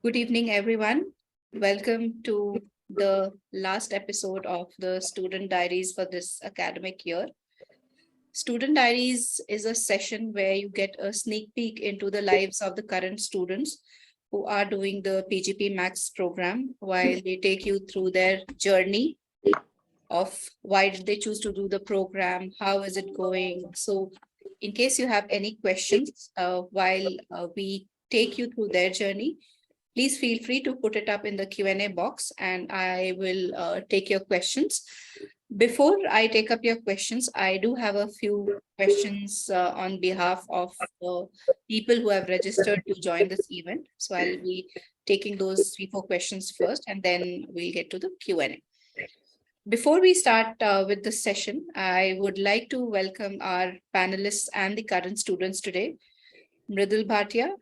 Good evening, everyone. Welcome to the last episode of the Student Diaries for this academic year. Student Diaries is a session where you get a sneak peek into the lives of the current students who are doing the PGPMAX program while they take you through their journey of why did they choose to do the program, how is it going. So, in case you have any questions while we take you through their journey, please feel free to put it up in the Q&A box and I will take your questions. Before I take up your questions, I do have a few questions on behalf of the people who have registered to join this event. So I'll be taking those 3, 4 questions first, and then we'll get to the Q&A. Before we start with the session, I would like to welcome our panelists and the current students today. Mridul Bhatia,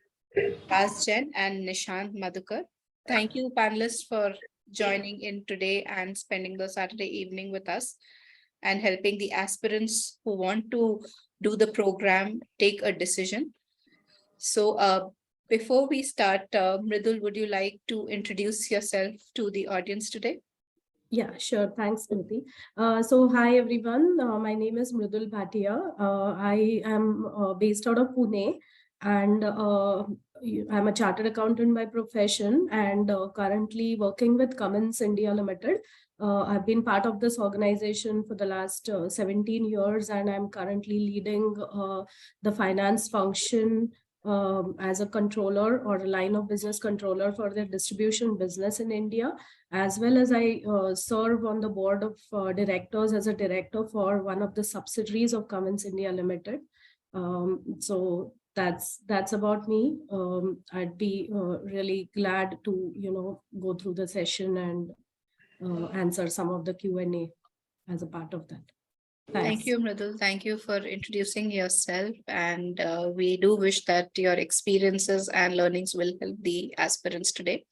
Ras Jain, and Nishant Madhukar. Thank you, panelists, for joining in today and spending the Saturday evening with us and helping the aspirants who want to do the program take a decision. So, before we start, Mridul, would you like to introduce yourself to the audience today? Yeah, sure. Thanks, Smriti. Hi, everyone. My name is Mridul Bhatia. I am based out of Pune, and I'm a chartered accountant by profession and currently working with Cummins India Limited. I've been part of this organization for the last 17 years, and I'm currently leading the finance function as a controller or a line of business controller for the distribution business in India, as well as I serve on the board of directors as a director for one of the subsidiaries of Cummins India Limited. So that's about me. I'd be really glad to go through the session and answer some of the Q&A as a part of that. Thank you, Mridul. Thank you for introducing yourself. And we do wish that your experiences and learnings will help the aspirants today.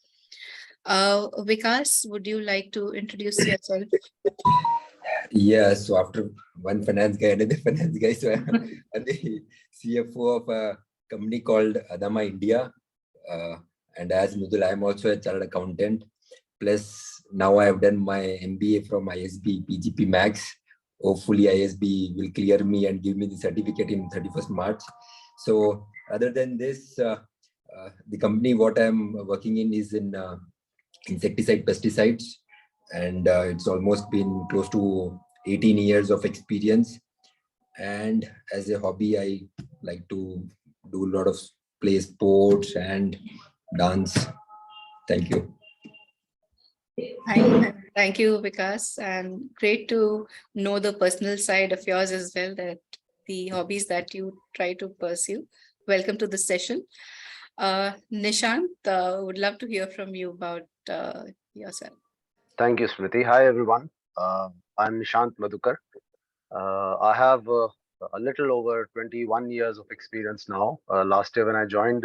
Vikas, would you like to introduce yourself? Yeah, so after one finance guy, another finance guy, so I'm the CFO of a company called Adama India. And as Mudul, I'm also a chartered accountant. Plus, now I have done my MBA from isbpgpmax. Hopefully, ISB will clear me and give me the certificate in 31st March. So, other than this, the company what I'm working in is in insecticide pesticides, and it's almost been close to 18 years of experience. And as a hobby, I like to do a lot of play sports and dance. Thank you. Thank you, Vikas, and great to know the personal side of yours as well, that the hobbies that you try to pursue. Welcome to the session. Nishant, would love to hear from you about yourself. Thank you, Smriti. Hi, everyone. I'm Nishant Madhukar. I have a little over 21 years of experience now. Last year when I joined,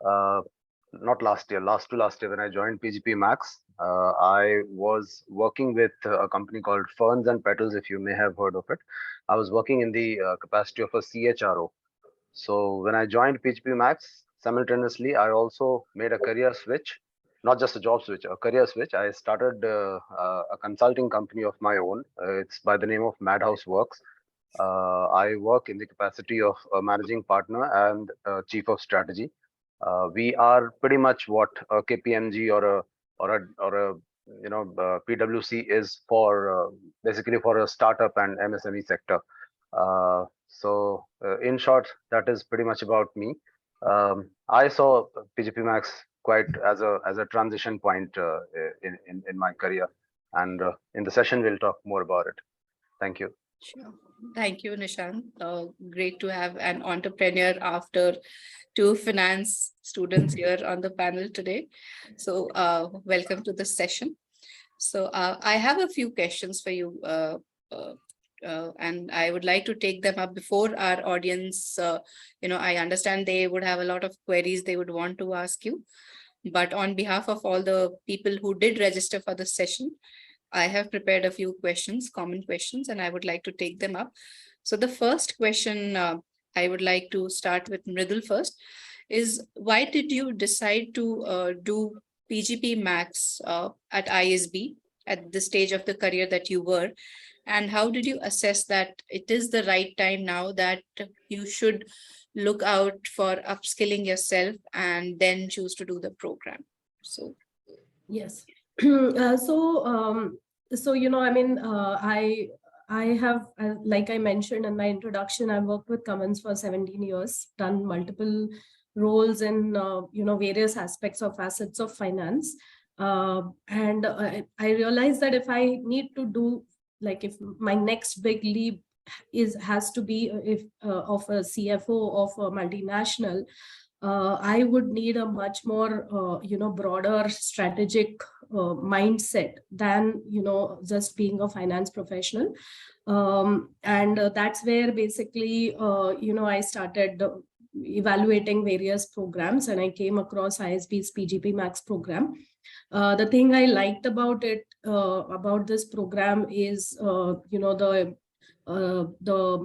not last year, last year when I joined PGPMAX, I was working with a company called Ferns and Petals, if you may have heard of it. I was working in the capacity of a CHRO. So when I joined PGPMAX, simultaneously, I also made a career switch, not just a job switch, a career switch. I started a consulting company of my own. It's by the name of Madhouse Works. I work in the capacity of a managing partner and chief of strategy. We are pretty much what a KPMG or a PwC is for basically for a startup and MSME sector. In short, that is pretty much about me. I saw PGPMAX quite as a transition point in my career, and in the session we'll talk more about it. Thank you. Sure. Thank you, Nishant. Great to have an entrepreneur after 2 finance students here on the panel today. So welcome to the session. So I have a few questions for you, and I would like to take them up before our audience. I understand they would have a lot of queries they would want to ask you. But on behalf of all the people who did register for the session, I have prepared a few questions, common questions, and I would like to take them up. So the first question I would like to start with Mridul first. is why did you decide to do PGPMAX at ISB at the stage of the career that you were? And how did you assess that it is the right time now that you should look out for upskilling yourself and then choose to do the program? So, yes. I have, like I mentioned in my introduction, I've worked with Cummins for 17 years, done multiple roles in, various aspects of assets of finance. I realized that if I need to do, like if my next big leap has to be of a CFO of a multinational, I would need a much more, broader strategic mindset than, just being a finance professional. That's where basically, I started evaluating various programs, and I came across ISB's PGPMAX program. The thing I liked about it, about this program is, the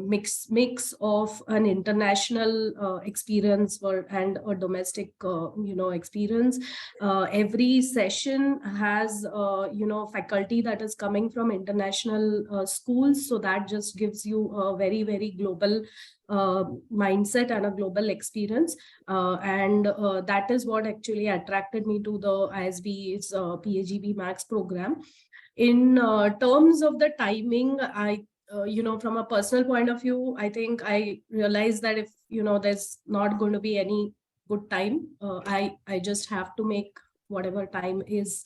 mix of an international experience and a domestic experience. Every session has faculty that is coming from international schools, so that just gives you a very, very global mindset and a global experience, and that is what actually attracted me to the ISB's PGPMAX program. In terms of the timing, from a personal point of view, I think I realized that if, there's not going to be any good time, I just have to make whatever time is,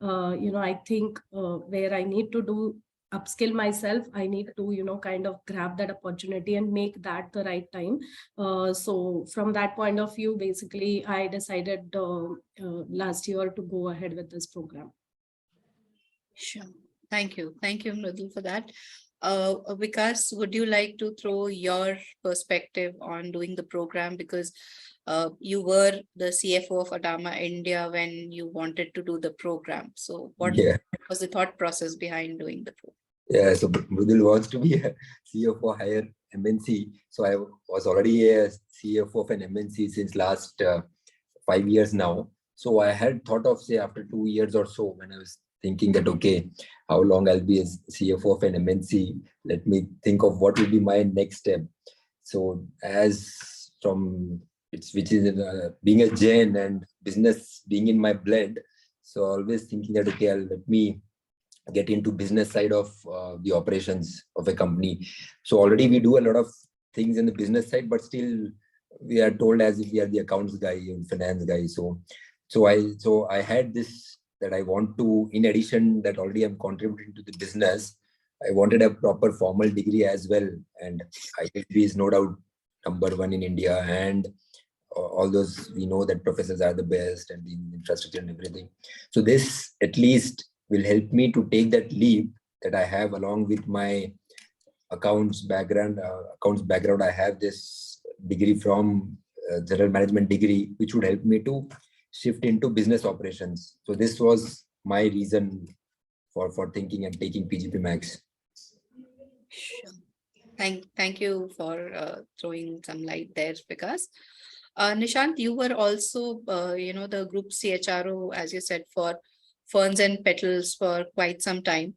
I think where I need to upskill myself, I need to, kind of grab that opportunity and make that the right time. So from that point of view, basically, I decided last year to go ahead with this program. sure. Thank you. Thank you, Mridul, for that. Vikas, would you like to throw your perspective on doing the program? Because you were the CFO of Adama India when you wanted to do the program. So what was the thought process behind doing the program? Yeah, so Mridul wants to be a CEO for higher MNC. So I was already a CFO of an MNC since last 5 years now. So I had thought of, say, after 2 years or so, when I was thinking that, okay, how long I'll be as CFO of an MNC, let me think of what will be my next step. So as from which is being a Jain and business being in my blood, so always thinking that, okay, let me get into business side of the operations of a company. So already we do a lot of things in the business side, but still we are told as if we are the accounts guy and finance guy. So I had this, that I want to, in addition that already I'm contributing to the business, I wanted a proper formal degree as well. And ISB is no doubt number one in India, and all those, we know that professors are the best and the infrastructure and everything. So this at least will help me to take that leap that I have along with my accounts background. I have this degree from general management degree, which would help me to shift into business operations. So this was my reason for thinking and taking PGPMAX. Sure. Thank you for throwing some light there, because Nishant, you were also the group CHRO, as you said, for Ferns and Petals for quite some time.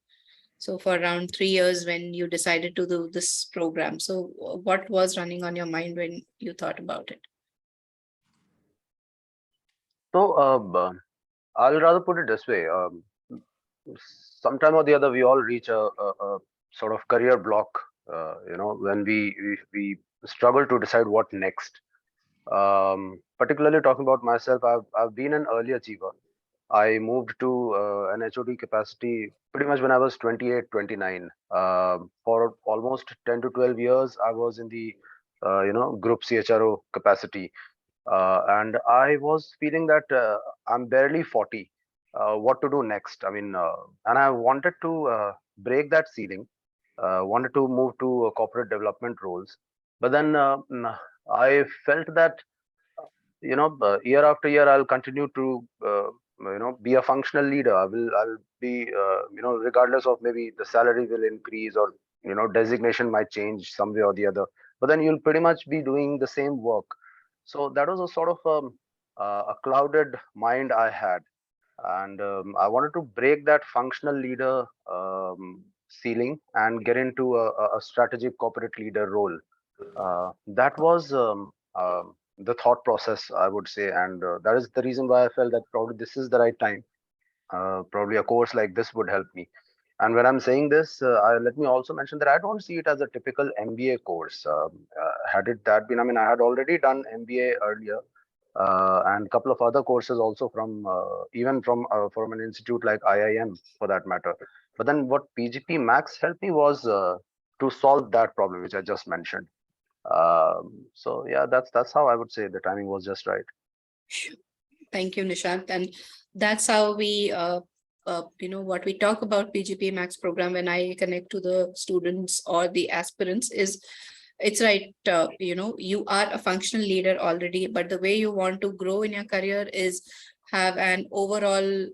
So for around 3 years when you decided to do this program. So what was running on your mind when you thought about it? So I'll rather put it this way. Sometime or the other, we all reach a sort of career block, when we struggle to decide what next. Particularly talking about myself, I've been an early achiever. I moved to an HOD capacity pretty much when I was 28, 29. For almost 10 to 12 years, I was in the group CHRO capacity. And I was feeling that I'm barely 40. What to do next? I mean, and I wanted to break that ceiling, wanted to move to corporate development roles. But then I felt that, year after year, I'll continue to, be a functional leader. I'll be, regardless of maybe the salary will increase or, designation might change some way or the other. But then you'll pretty much be doing the same work. So that was a sort of a clouded mind I had, and I wanted to break that functional leader ceiling and get into a strategic corporate leader role. That was the thought process, I would say, and that is the reason why I felt that probably this is the right time. Probably a course like this would help me. And when I'm saying this, let me also mention that I don't see it as a typical MBA course. Had it that been, I mean, I had already done MBA earlier, and a couple of other courses also from even from an institute like IIM for that matter. But then what PGPMAX helped me was to solve that problem which I just mentioned. So yeah, that's how I would say the timing was just right. Thank you, Nishant. And that's how we, what we talk about PGPMAX program when I connect to the students or the aspirants is, it's right, you are a functional leader already, but the way you want to grow in your career is have an overall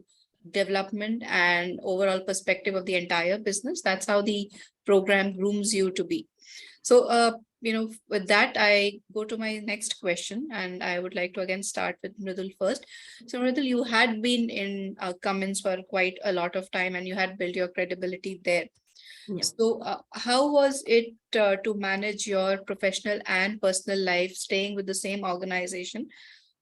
development and overall perspective of the entire business. That's how the program grooms you to be. So, with that, I go to my next question, and I would like to again start with Mridul first. So, Mridul, you had been in Cummins for quite a lot of time, and you had built your credibility there. Yeah. So, how was it to manage your professional and personal life, staying with the same organization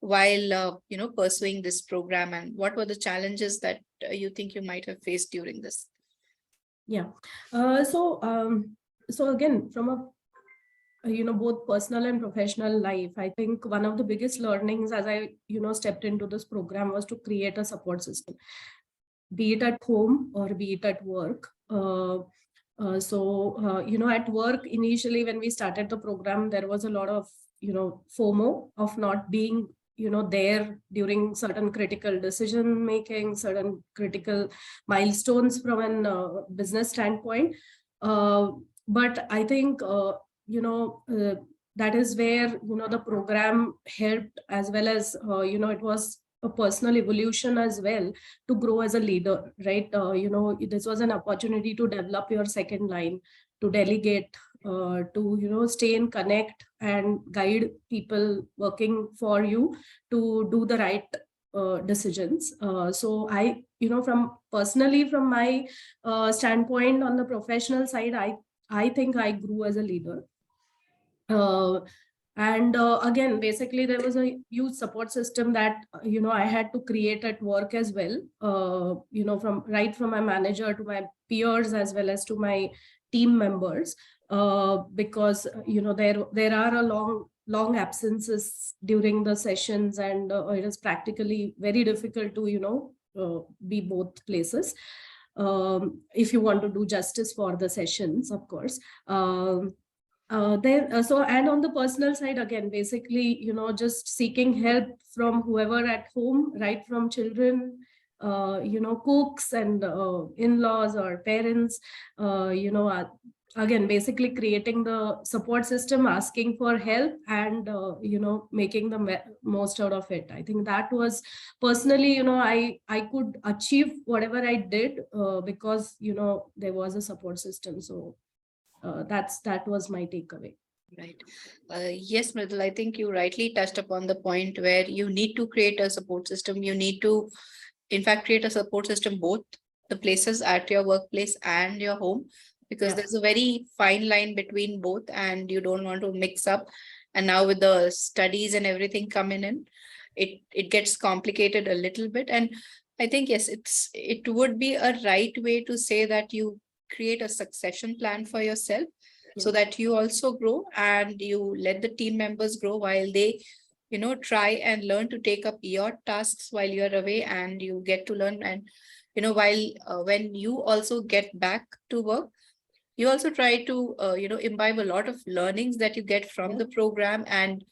while pursuing this program, and what were the challenges that you think you might have faced during this? Yeah. So again, from a both personal and professional life, I think one of the biggest learnings as I stepped into this program was to create a support system, be it at home or be it at work. At work initially when we started the program, there was a lot of FOMO of not being there during certain critical decision making, certain critical milestones from an business standpoint. But I think that is where the program helped, as well as it was a personal evolution as well to grow as a leader, right? This was an opportunity to develop your second line, to delegate, to stay in connect and guide people working for you to do the right decisions. So I, from personally, from my standpoint on the professional side, I think I grew as a leader. Again, basically, there was a huge support system that I had to create at work as well. From my manager to my peers as well as to my team members, because there are a long absences during the sessions, and it is practically very difficult to be both places. If you want to do justice for the sessions, of course. And on the personal side, again, basically, just seeking help from whoever at home, right from children, cooks and in-laws or parents, again, basically creating the support system, asking for help, and making the most out of it. I think that was personally, I could achieve whatever I did because there was a support system. So that was my takeaway. Right. Yes, Mridul, I think you rightly touched upon the point where you need to create a support system. You need to, in fact, create a support system, both the places at your workplace and your home, because there's a very fine line between both and you don't want to mix up. And now with the studies and everything coming in, it gets complicated a little bit. And I think, yes, it would be a right way to say that you create a succession plan for yourself so that you also grow and you let the team members grow while they try and learn to take up your tasks while you're away, and you get to learn. And while when you also get back to work, you also try to imbibe a lot of learnings that you get from the program, and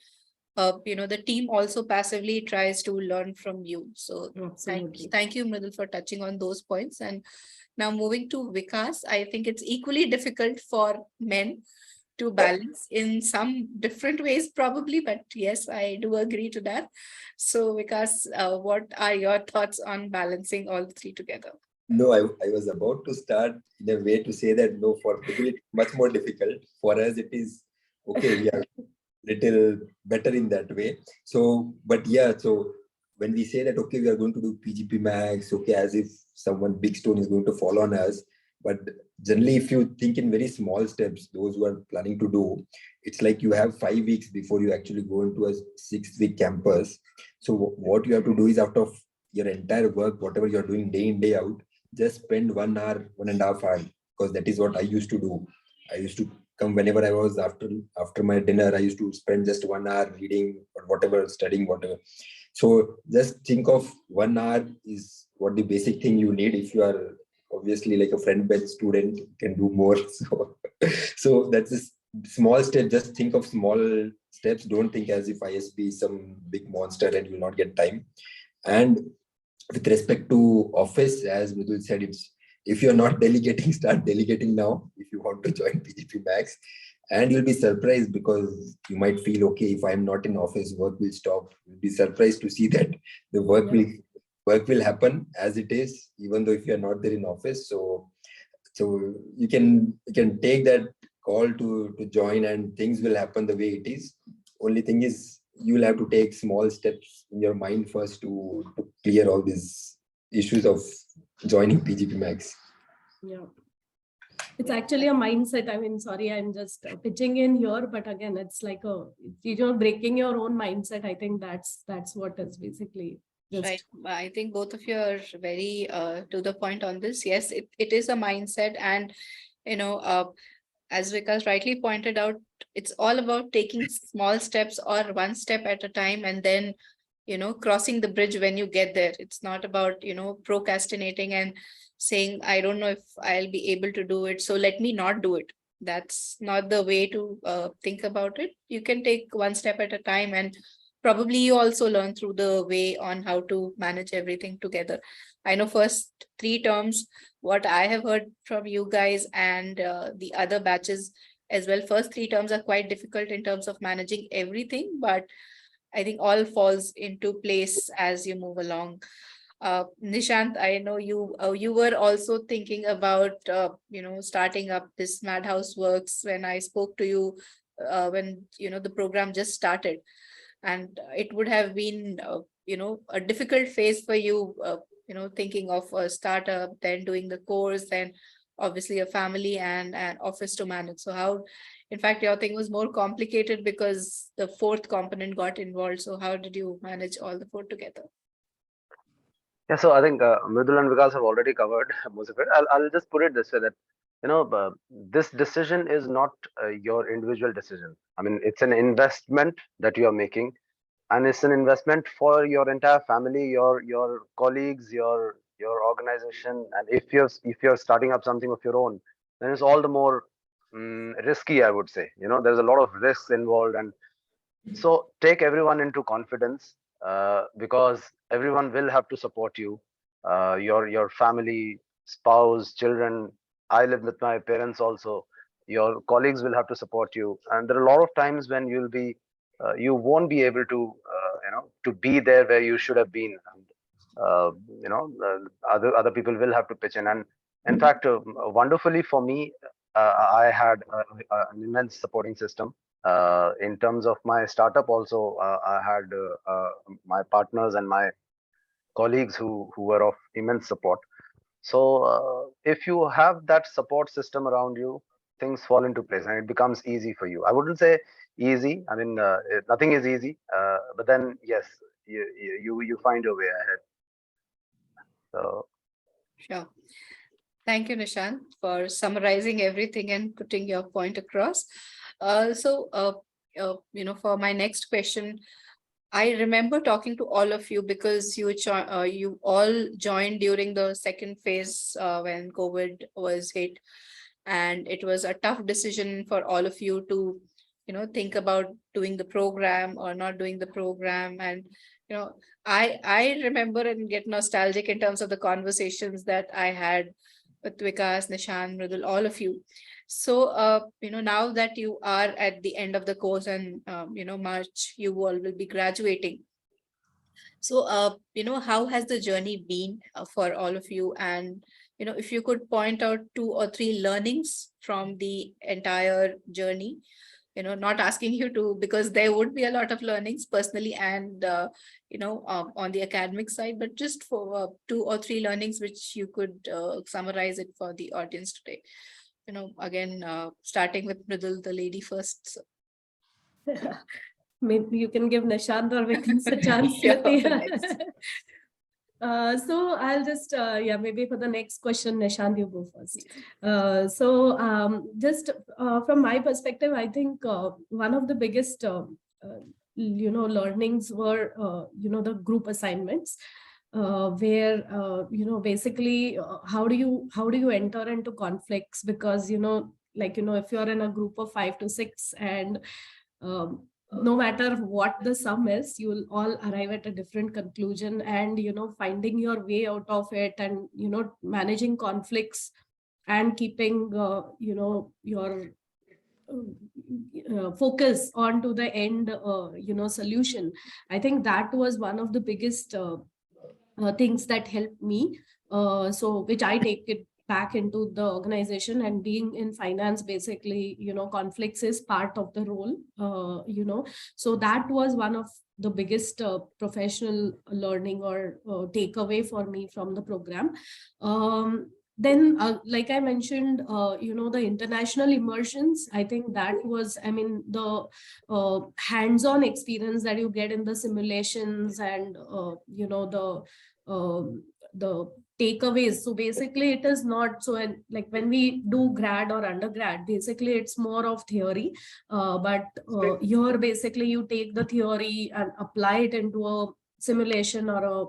the team also passively tries to learn from you. So thank you, Mridul, for touching on those points. And now moving to Vikas, I think it's equally difficult for men to balance in some different ways, probably, but yes, I do agree to that. So Vikas, what are your thoughts on balancing all three together? No, I was about to start in a way to say that no, for people it's much more difficult. For us, it is okay. little better in that way. So, but yeah, so when we say that, okay, we are going to do PGPMAX, okay, as if someone big stone is going to fall on us. But generally, if you think in very small steps, those who are planning to do, it's like you have 5 weeks before you actually go into a 6-week campus. So what you have to do is, after your entire work, whatever you're doing day in, day out, just spend 1 hour, 1.5 hours, because that is what I used to do. I used to come whenever I was after my dinner. I used to spend just 1 hour reading or whatever, studying, whatever. So just think of 1 hour is what the basic thing you need. If you are obviously like a front bench student, you can do more. So that's a small step. Just think of small steps. Don't think as if ISB is some big monster and you will not get time. And with respect to office, as Mridul said, it's, if you're not delegating, start delegating now if you want to join PGPMAX. And you'll be surprised, because you might feel, okay, if I'm not in office, work will stop. You'll be surprised to see that the work will happen as it is, even though if you're not there in office. So you can take that call to join, and things will happen the way it is. Only thing is, you will have to take small steps in your mind first to clear all these issues of joining PGPMAX. Yeah. It's actually a mindset. I mean, sorry, I'm just pitching in here, but again, it's like breaking your own mindset. I think that's what is basically just. Right. I think both of you are very to the point on this. Yes, it is a mindset, and as Vikas rightly pointed out, it's all about taking small steps or one step at a time, and then crossing the bridge when you get there. It's not about procrastinating and saying, I don't know if I'll be able to do it, so let me not do it. That's not the way to think about it. You can take one step at a time, and probably you also learn through the way on how to manage everything together. I know first 3 terms, what I have heard from you guys and the other batches as well, first 3 terms are quite difficult in terms of managing everything, but I think all falls into place as you move along. Nishant, I know you were also thinking about starting up this Madhouse Works when I spoke to you when the program just started, and it would have been a difficult phase for you, thinking of a startup, then doing the course, then obviously a family and an office to manage. So how, in fact, your thing was more complicated because the fourth component got involved. So how did you manage all the 4 together? Yeah, so I think Mridul and Vikas have already covered most of it. I'll just put it this way, that this decision is not your individual decision. I mean, it's an investment that you are making, and it's an investment for your entire family, your colleagues, your organization. And if you're starting up something of your own, then it's all the more risky, I would say. There's a lot of risks involved, and so take everyone into confidence, because everyone will have to support you, your family, spouse, children. I live with my parents also. Your colleagues will have to support you, and there are a lot of times when you won't be able to be there where you should have been. And, other people will have to pitch in. And in fact, wonderfully for me, I had an immense supporting system. In terms of my startup also, I had my partners and my colleagues who were of immense support. So if you have that support system around you, things fall into place and it becomes easy for you. I wouldn't say easy. I mean, nothing is easy, but then yes, you find your way ahead. So Sure. Thank you, Nishant, for summarizing everything and putting your point across. For my next question, I remember talking to all of you because you all joined during the second phase when COVID was hit, and it was a tough decision for all of you to, think about doing the program or not doing the program. And I remember and get nostalgic in terms of the conversations that I had with Vikas, Nishan, Mridul, all of you. So, now that you are at the end of the course and, March, you all will be graduating. So, how has the journey been for all of you? And, if you could point out 2 or 3 learnings from the entire journey, not asking you to, because there would be a lot of learnings personally and, on the academic side, but just for 2 or 3 learnings, which you could summarize it for the audience today. Again, starting with Mridul, the lady first. So. Maybe you can give Nishant or Vikas a chance. So I'll just, maybe for the next question, Nishant, you go first. Just from my perspective, I think one of the biggest, learnings were, the group assignments. Where basically how do you enter into conflicts, because if you're in a group of 5 to 6 and no matter what the sum is, you'll all arrive at a different conclusion, and finding your way out of it, and managing conflicts and keeping your focus on to the end solution. I think that was one of the biggest things that helped me, so which I take it back into the organization. And being in finance, basically conflicts is part of the role, so that was one of the biggest professional learning or takeaway for me from the program. Then like I mentioned, the international immersions, I think that was, the hands-on experience that you get in the simulations, and the takeaways. So basically it is not so, and like when we do grad or undergrad, basically it's more of theory, but here basically you take the theory and apply it into a simulation or a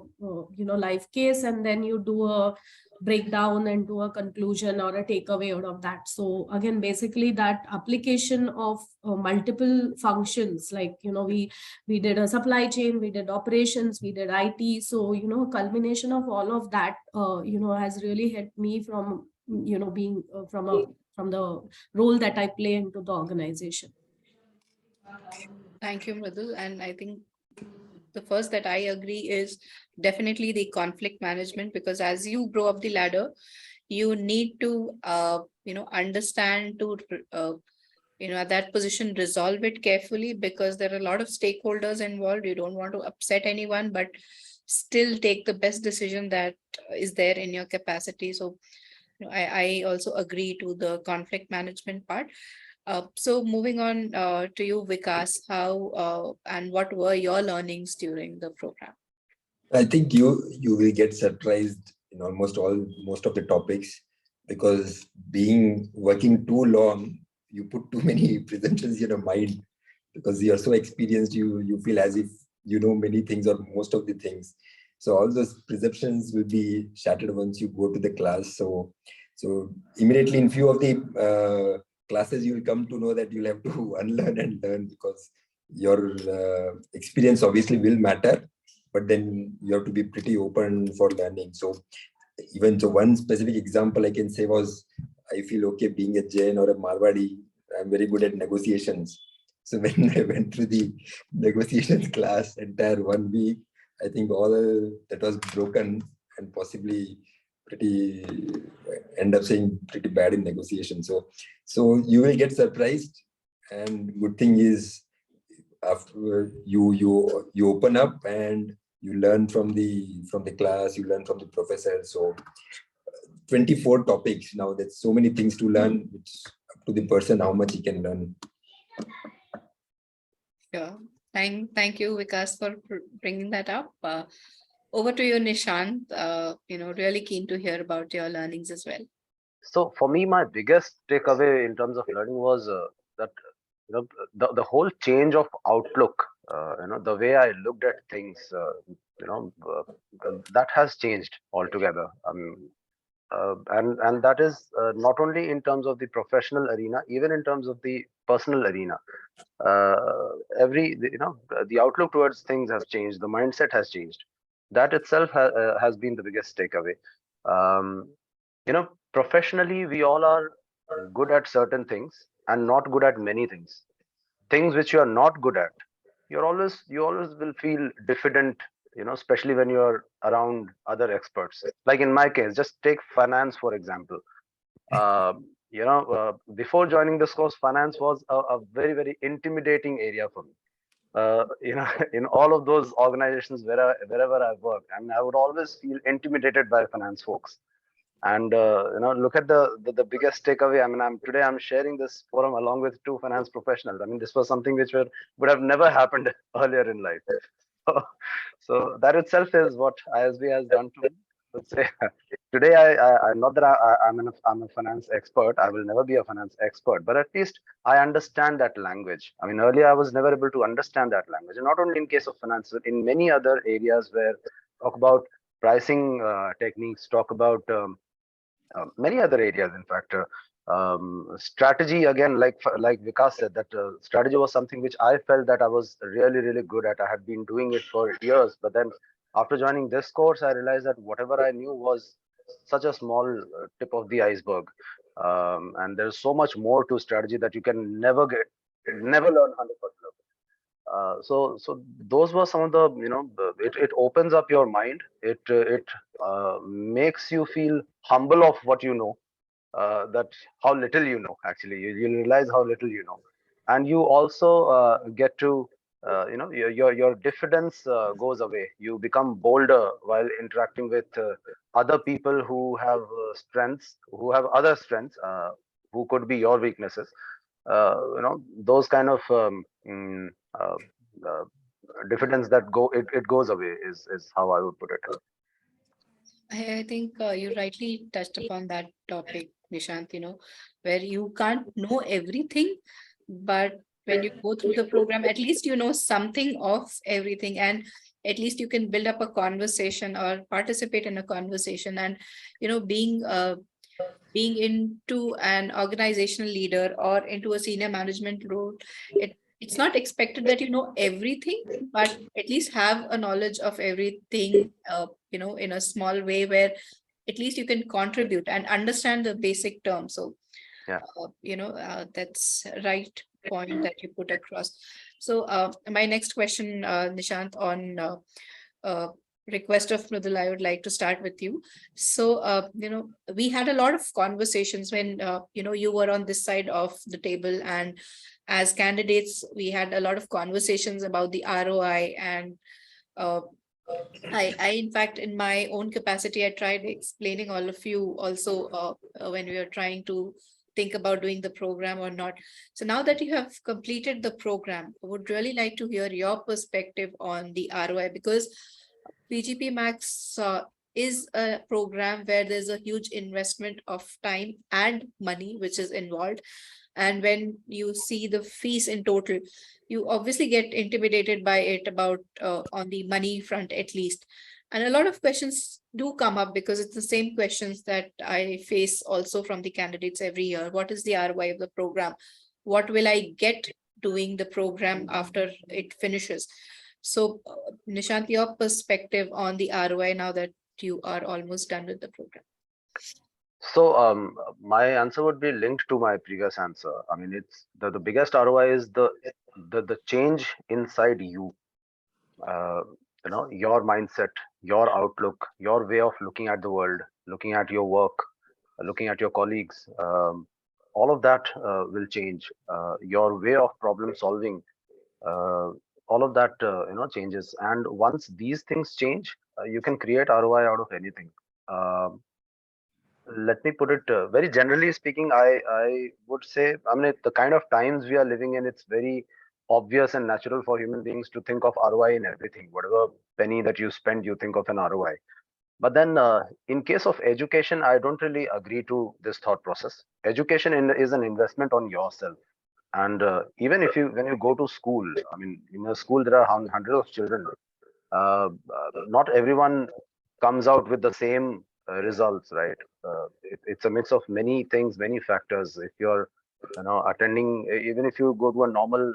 live case, and then you do a breakdown into a conclusion or a takeaway out of that. So again, basically that application of multiple functions, like we did a supply chain, we did operations, we did IT. So culmination of all of that has really helped me from being from the role that I play into the organization. Thank you, Mridul. And I think the first that I agree is definitely the conflict management, because as you grow up the ladder, you need to, understand to, at that position, resolve it carefully, because there are a lot of stakeholders involved. You don't want to upset anyone, but still take the best decision that is there in your capacity. So I also agree to the conflict management part. So moving on to you, Vikas, how and what were your learnings during the program? I think you will get surprised in most of the topics, because working too long, you put too many presumptions in your mind, because you are so experienced, you feel as if you know many things or most of the things. So all those presumptions will be shattered once you go to the class. So immediately in few of the classes, you will come to know that you'll have to unlearn and learn, because your experience obviously will matter, but then you have to be pretty open for learning. So one specific example I can say was, I feel okay being a Jain or a Marwadi, I'm very good at negotiations. So when I went through the negotiations class entire 1 week, I think all that was broken, and possibly end up saying pretty bad in negotiation. So you will get surprised, and good thing is, after you open up and you learn from the class, you learn from the professor. So 24 topics now, there's so many things to learn. It's up to the person how much he can learn. Sure. Thank you, Vikas, for bringing that up. Over to you, Nishant. Really keen to hear about your learnings as well. So for me, my biggest takeaway in terms of learning was that the whole change of outlook. The way I looked at things. That has changed altogether. And that is not only in terms of the professional arena, even in terms of the personal arena. The outlook towards things has changed. The mindset has changed. That itself has been the biggest takeaway. Professionally, we all are good at certain things and not good at many things. Things which you are not good at, you always will feel diffident, especially when you're around other experts. Like in my case, just take finance for example. before joining this course, finance was a very, very intimidating area for me. In all of those organizations wherever I've worked, I mean, I would always feel intimidated by finance folks. And look at the biggest takeaway. I mean, I'm sharing this forum along with two finance professionals. I mean, this was something which would have never happened earlier in life. So that itself is what ISB has done to me. Let's say today, I not that I'm a finance expert. I will never be a finance expert, but at least I understand that language. I mean, earlier I was never able to understand that language, and not only in case of finance, but in many other areas where talk about pricing techniques, talk about many other areas. In fact, strategy again, like Vikas said, that strategy was something which I felt that I was really, really good at. I had been doing it for years, but then after joining this course, I realized that whatever I knew was such a small tip of the iceberg, and there's so much more to strategy that you can never learn 100% of. So those were some of the, it opens up your mind. It makes you feel humble of what you know, that how little you know. Actually, you realize how little you know, and you also get to, your diffidence goes away. You become bolder while interacting with other people who have strengths, who have other strengths, who could be your weaknesses. Those kind of uh, uh, diffidence that it goes away is how I would put it. I think you rightly touched upon that topic, Nishant, where you can't know everything, but when you go through the program, at least you know something of everything, and at least you can build up a conversation or participate in a conversation. And, being into an organizational leader or into a senior management role, it's not expected that you know everything, but at least have a knowledge of everything, in a small way where at least you can contribute and understand the basic terms. So, Yeah. that's right point that you put across. So, my next question, Nishant, on uh, request of Mridul, I would like to start with you. So, we had a lot of conversations when, you were on this side of the table, and as candidates, we had a lot of conversations about the ROI. And uh, in fact, in my own capacity, I tried explaining all of you also when we were trying to think about doing the program or not. So now that you have completed the program, I would really like to hear your perspective on the ROI, because PGPMAX is a program where there's a huge investment of time and money which is involved. And when you see the fees in total, you obviously get intimidated by it, about on the money front at least. And a lot of questions do come up, because it's the same questions that I face also from the candidates every year. What is the ROI of the program? What will I get doing the program after it finishes? So, Nishant, your perspective on the ROI now that you are almost done with the program. So my answer would be linked to my previous answer. I mean, it's the biggest ROI is the change inside you. Uh, your mindset, your outlook, your way of looking at the world, looking at your work, looking at your colleagues. All of that will change. Your way of problem solving, uh, all of that changes. And once these things change, you can create ROI out of anything. Um Let me put it very generally speaking. I would say, I mean, the kind of times we are living in, it's very obvious and natural for human beings to think of ROI in everything. Whatever penny that you spend, you think of an ROI. But then, in case of education, I don't really agree to this thought process. Education is an investment on yourself. And even if when you go to school, I mean, in a school there are hundreds of children. Not everyone comes out with the same results, right? It's a mix of many things, many factors. If you're, attending, even if you go to a normal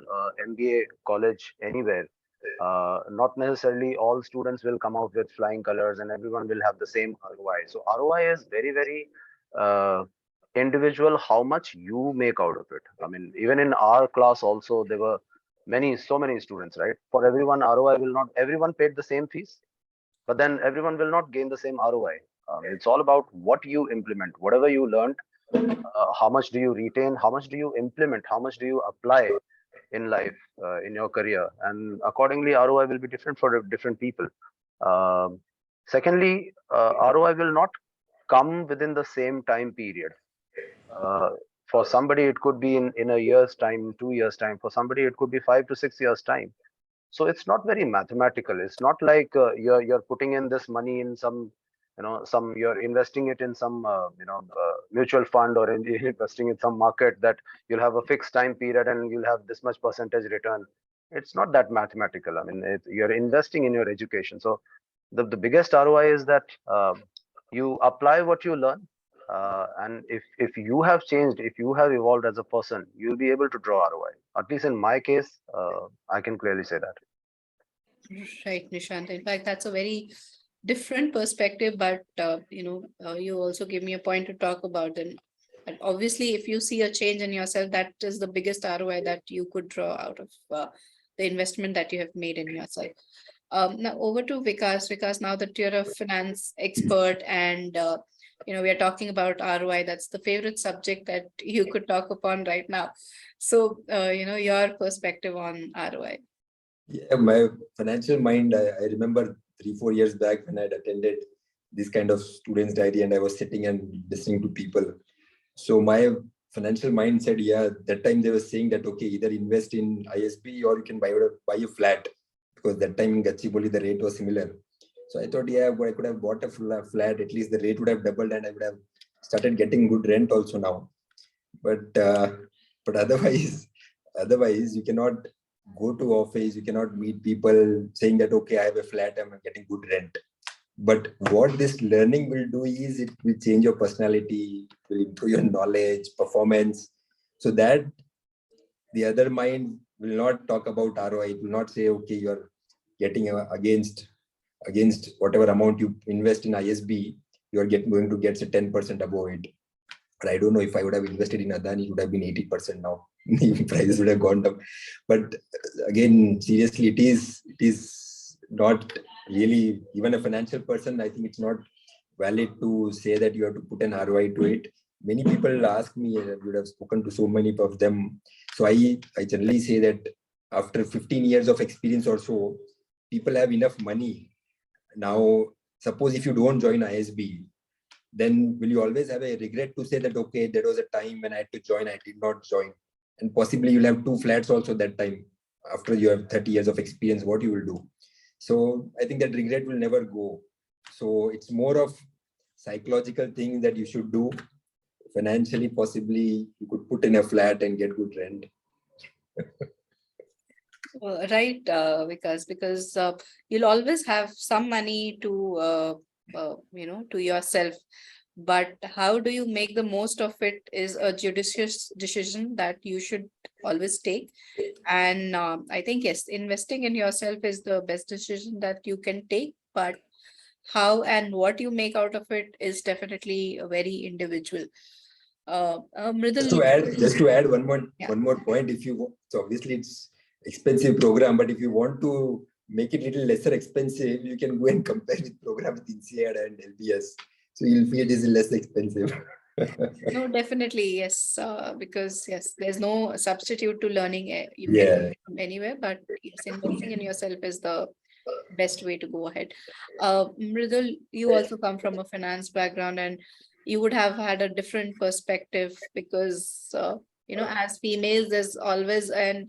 MBA college anywhere, not necessarily all students will come out with flying colors, and everyone will have the same ROI. So ROI is very, very uh, individual. How much you make out of it. I mean, even in our class also, there were so many students, right? For everyone, ROI will not, everyone paid the same fees, but then everyone will not gain the same ROI. It's all about what you implement, whatever you learned, how much do you retain, how much do you implement, how much do you apply in life, in your career, and accordingly ROI will be different for different people. Um, Secondly, ROI will not come within the same time period. Uh, for somebody, it could be in a year's time, 2 years' time. For somebody, it could be 5 to 6 years' time. So it's not very mathematical. It's not like you're putting in this money in some, some you're investing it in some mutual fund, or investing in some market, that you'll have a fixed time period and you'll have this much percentage return. It's not that mathematical. I mean, you're investing in your education. So the biggest ROI is that you apply what you learn, and if you have changed, if you have evolved as a person, you'll be able to draw ROI. At least in my case, I can clearly say that. Right, Nishant. In fact, that's a very different perspective, but you also give me a point to talk about. And obviously, if you see a change in yourself, that is the biggest ROI that you could draw out of the investment that you have made in yourself. Now over to Vikas. Vikas, now that you're a finance expert and we are talking about ROI, that's the favorite subject that you could talk upon right now. So your perspective on ROI. Yeah, my financial mind, I remember 3-4 years back when I'd attended this kind of students diary and I was sitting and listening to people. So my financial mind said, yeah, that time they were saying that, okay, either invest in ISB or you can buy a flat, because that time in Gachibowli, the rate was similar. So I thought, yeah, I could have bought a flat, at least the rate would have doubled and I would have started getting good rent also now. But otherwise you cannot go to office, you cannot meet people saying that, okay, I have a flat, I'm getting good rent. But what this learning will do is it will change your personality, will improve your knowledge, performance, so that the other mind will not talk about ROI. It will not say, okay, you're getting against whatever amount you invest in ISB, you're going to get 10% above it. But I don't know, if I would have invested in Adani, it would have been 80% now. The prices would have gone down. But again, seriously, it is not really, even a financial person, I think it's not valid to say that you have to put an ROI to it. Many people ask me, I would have spoken to so many of them. So I generally say that after 15 years of experience or so, people have enough money. Now, suppose if you don't join ISB, then will you always have a regret to say that, okay, there was a time when I had to join, I did not join? And possibly you'll have 2 flats also that time. After you have 30 years of experience, what you will do? So I think that regret will never go. So it's more of psychological thing that you should do. Financially, possibly you could put in a flat and get good rent. Right, because you'll always have some money to to yourself, but how do you make the most of it is a judicious decision that you should always take. And I think, yes, investing in yourself is the best decision that you can take, but how and what you make out of it is definitely very individual. Just Mridul, to add one Yeah. more point, if you want, so obviously it's expensive program, but if you want to make it little lesser expensive, you can go and compare with program with INSEAD and LBS. So you'll feel it is less expensive. No, definitely, yes. Because yes, there's no substitute to learning. You can Yeah. learn from anywhere, but yes, investing in yourself is the best way to go ahead. Mridul, you also come from a finance background, and you would have had a different perspective because as females, there's always an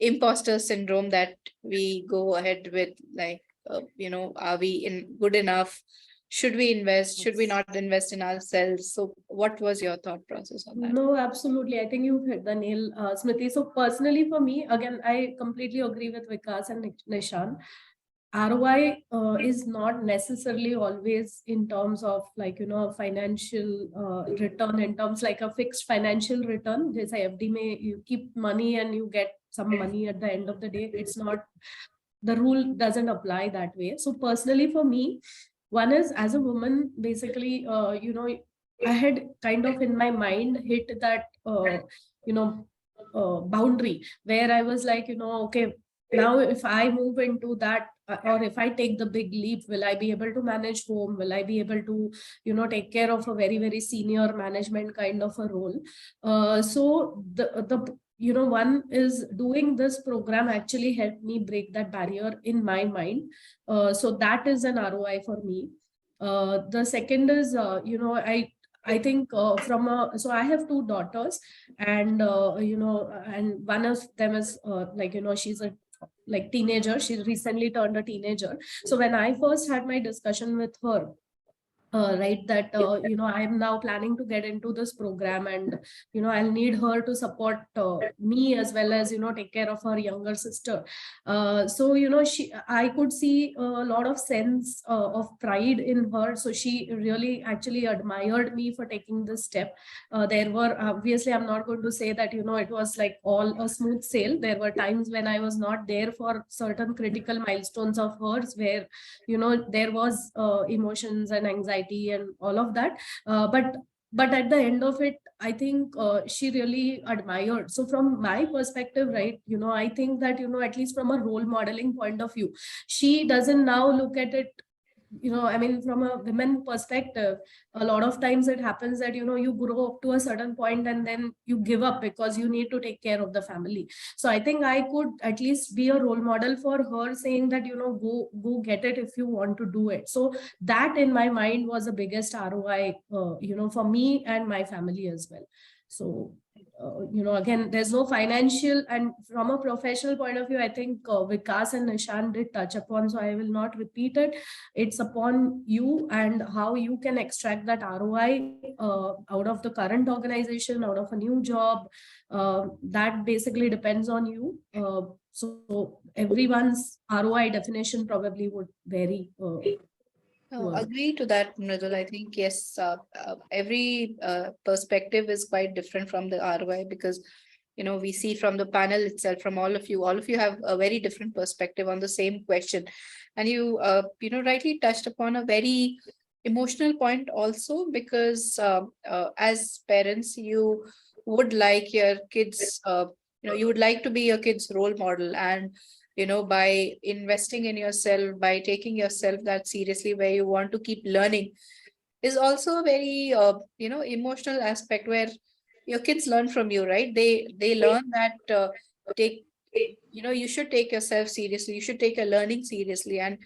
imposter syndrome that we go ahead with, like, are we in good enough? Should we invest? Should we not invest in ourselves? So what was your thought process on that? No, absolutely. I think you've hit the nail, Smriti. So personally for me, again, I completely agree with Vikas and Nishan. ROI is not necessarily always in terms of financial return, in terms like a fixed financial return. There's a FD may you keep money and you get some money at the end of the day. It's not, the rule doesn't apply that way. So personally for me, one is, as a woman, basically, I had kind of in my mind hit that boundary where I was like, okay, now if I move into that, or if I take the big leap, will I be able to manage home? Will I be able to, take care of a very, very senior management kind of a role? So one is doing this program actually helped me break that barrier in my mind. So that is an ROI for me. The second is, I think so I have two daughters, and and one of them is she's a teenager. She recently turned a teenager. So when I first had my discussion with her, right, that I am now planning to get into this program, and I'll need her to support me, as well as take care of her younger sister. So I could see a lot of sense of pride in her. So she really actually admired me for taking this step. There were, obviously, I'm not going to say that it was like all a smooth sail. There were times when I was not there for certain critical milestones of hers, where there was emotions and anxiety and all of that, but at the end of it, I think she really admired. So from my perspective, right, I think that at least from a role modeling point of view, she doesn't now look at it, I mean, from a women perspective, a lot of times it happens that you grow up to a certain point and then you give up because you need to take care of the family. So I think I could at least be a role model for her, saying that go get it if you want to do it. So that in my mind was the biggest ROI, for me and my family as well. So again, there's no financial, and from a professional point of view, I think Vikas and Nishan did touch upon, so I will not repeat it. It's upon you and how you can extract that ROI out of the current organization, out of a new job. That basically depends on you. So everyone's ROI definition probably would vary. Agree to that, Mridul. I think, yes, every perspective is quite different from the ROI, because, we see from the panel itself, from all of you have a very different perspective on the same question. And you, rightly touched upon a very emotional point also, because as parents, you would like your kids, you would like to be your kids' role model. And by investing in yourself, by taking yourself that seriously, where you want to keep learning, is also a very emotional aspect, where your kids learn from you, right? They learn that take you should take yourself seriously, you should take your learning seriously, and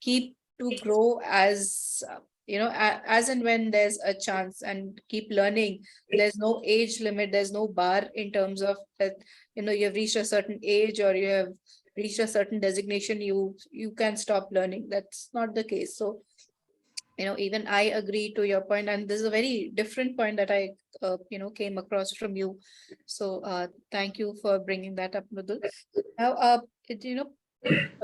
keep to grow as as and when there's a chance, and keep learning. There's no age limit, there's no bar in terms of that, you've reached a certain age, or you have reached a certain designation, you can stop learning. That's not the case. So even I agree to your point, and this is a very different point that I came across from you. So thank you for bringing that up, Mridul. Now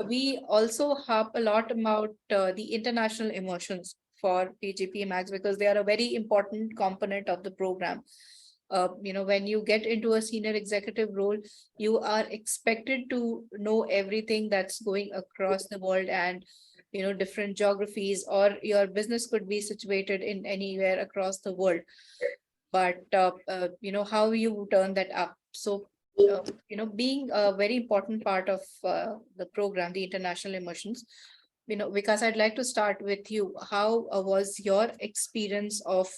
we also harp a lot about the international emotions for PGPMAX, because they are a very important component of the program. When you get into a senior executive role, you are expected to know everything that's going across the world, and different geographies, or your business could be situated in anywhere across the world. But how you turn that up. So being a very important part of the program, the international immersions, because I'd like to start with you. How was your experience of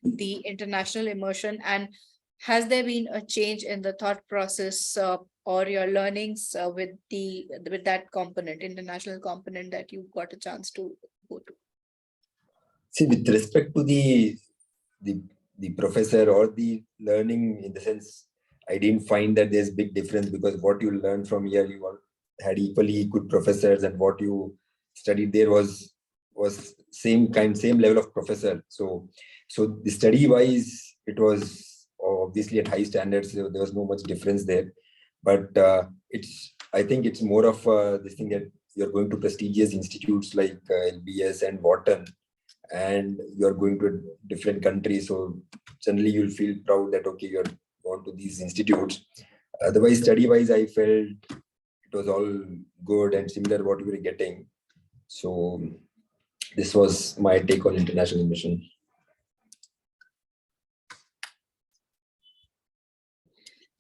the international immersion, and has there been a change in the thought process or your learnings with that component, international component, that you got a chance to go to? See, with respect to the professor or the learning, in the sense, I didn't find that there's big difference, because what you learned from here, you all had equally good professors, and what you studied there was same level of professor. So the study wise, it was obviously at high standards, so there was no much difference there. But I think it's more of this thing that you're going to prestigious institutes like LBS and Wharton, and you're going to a different countries. So generally you'll feel proud that, okay, you're going to these institutes. Otherwise, study-wise, I felt it was all good and similar what we were getting. So this was my take on international admission.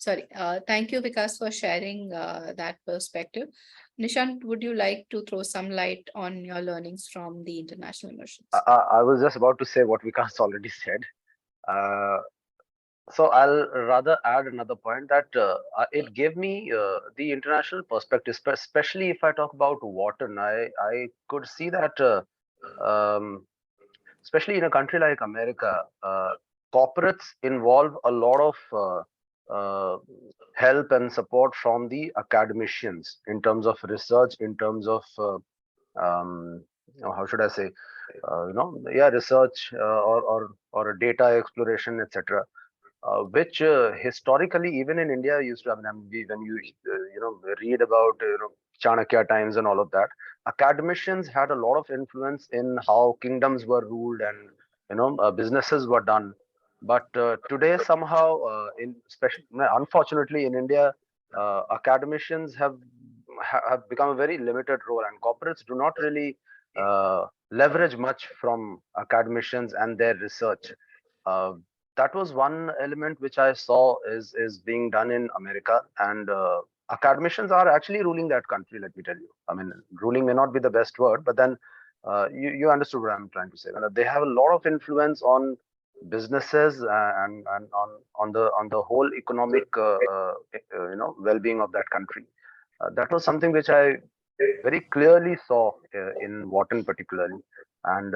Thank you, Vikas, for sharing that perspective. Nishant, would you like to throw some light on your learnings from the international immersions? I was just about to say what Vikas already said. Uh, so I'll rather add another point that it gave me the international perspective, especially if I talk about Wharton. I could see that, um, especially in a country like America, corporates involve a lot of help and support from the academicians in terms of research, in terms of um, how should I say, research or a data exploration, etc. Which historically, even in India, used to happen. I mean, when you read about Chanakya times and all of that, academicians had a lot of influence in how kingdoms were ruled and businesses were done. But today, somehow, unfortunately, in India, academicians have become a very limited role, and corporates do not really leverage much from academicians and their research. Uh, that was one element which I saw is being done in America, and academicians are actually ruling that country. Let me tell you. I mean, ruling may not be the best word, but then you understood what I'm trying to say. They have a lot of influence on businesses and on the whole economic well-being of that country. That was something which I very clearly saw in Wharton particularly, and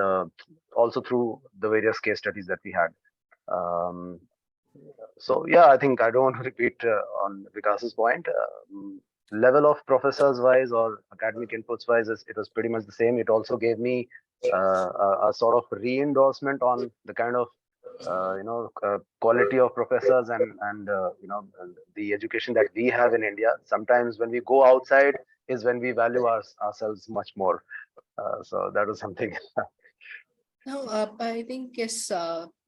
also through the various case studies that we had. Um, so yeah, I think I don't want to repeat on Vikas's point. Level of professors wise or academic inputs wise, it was pretty much the same. It also gave me a sort of re-endorsement on the kind of quality of professors and the education that we have in India. Sometimes when we go outside is when we value ourselves much more. So that was something. No, I think yes,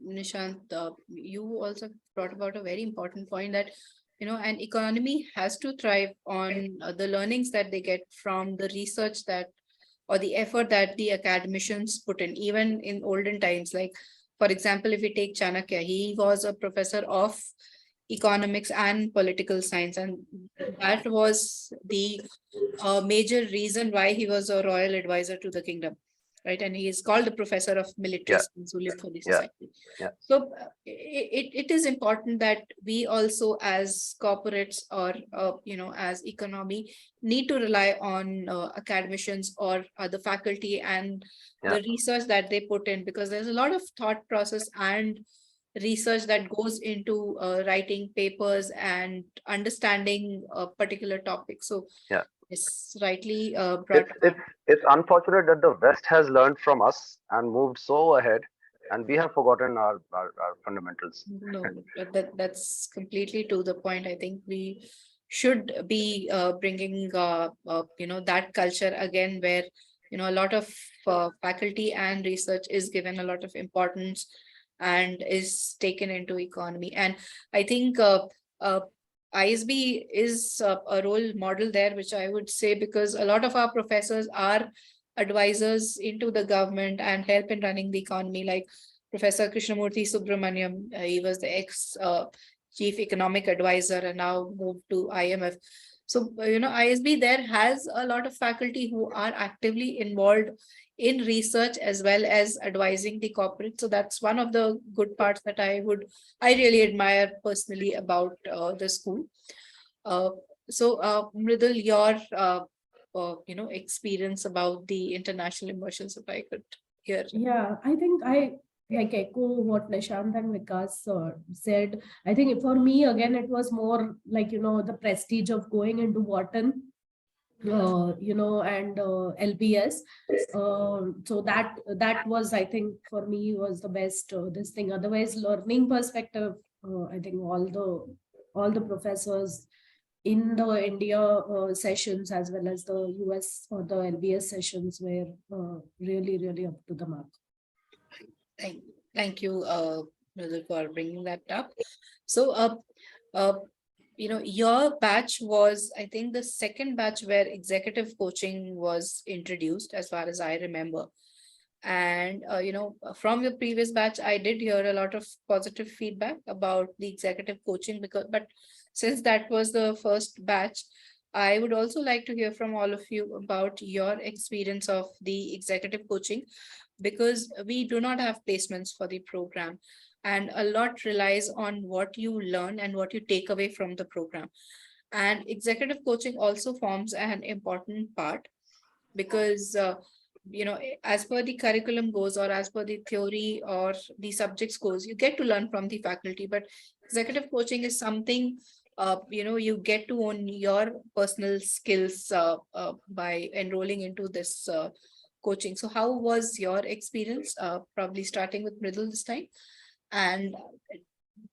Nishant, you also brought about a very important point that an economy has to thrive on the learnings that they get from the research that or the effort that the academicians put in, even in olden times. Like, for example, if we take Chanakya, he was a professor of economics and political science, and that was the major reason why he was a royal advisor to the kingdom, right? And he is called the professor of military Yeah, science who lived for the yeah, society. yeah, So it is important that we also as corporates or as economy need to rely on academicians or the faculty and yeah. the research that they put in, because there's a lot of thought process and research that goes into writing papers and understanding a particular topic. So Yeah. it's rightly brought It's up. it's it's unfortunate that the West has learned from us and moved so ahead, and we have forgotten our fundamentals. No, that's completely to the point. I think we should be bringing that culture again, where a lot of faculty and research is given a lot of importance and is taken into economy. And I think ISB is a role model there, which I would say, because a lot of our professors are advisors into the government and help in running the economy, like Professor Krishnamurthy Subramaniam. He was the ex chief economic advisor and now moved to IMF. So, ISB there has a lot of faculty who are actively involved in research as well as advising the corporate. So that's one of the good parts that I really admire personally about the school. Uh, Mridul, your experience about the international immersions, if I could hear. Yeah, I think I like echo what Nishant and Vikas said. I think for me, again, it was more like, the prestige of going into Wharton, and LBS. So that was, I think, for me was the best this thing. Otherwise, learning perspective, I think all the professors in the India sessions as well as the US or the LBS sessions were really, really up to the mark. Thank you, Mridul, for bringing that up. So, uh, your batch was, I think, the second batch where executive coaching was introduced, as far as I remember. And, from your previous batch, I did hear a lot of positive feedback about the executive coaching, but since that was the first batch, I would also like to hear from all of you about your experience of the executive coaching, because we do not have placements for the program, and a lot relies on what you learn and what you take away from the program. And executive coaching also forms an important part, because as per the curriculum goes, or as per the theory or the subjects goes, you get to learn from the faculty, but executive coaching is something you get to own your personal skills by enrolling into this coaching. So how was your experience, probably starting with Mridul this time, and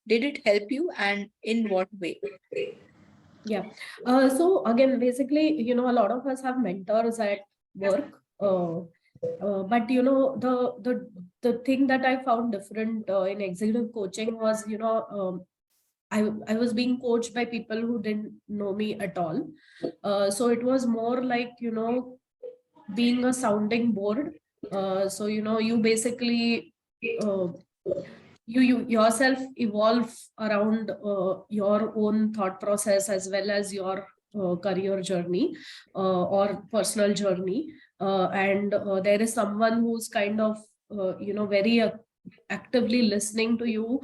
did it help you, and in what way? Yeah. So again, basically, a lot of us have mentors at work. But the thing that I found different in executive coaching was, I was being coached by people who didn't know me at all. So it was more like, being a sounding board. So, you basically you yourself evolve around your own thought process as well as your career journey or personal journey, and there is someone who's kind of very actively listening to you,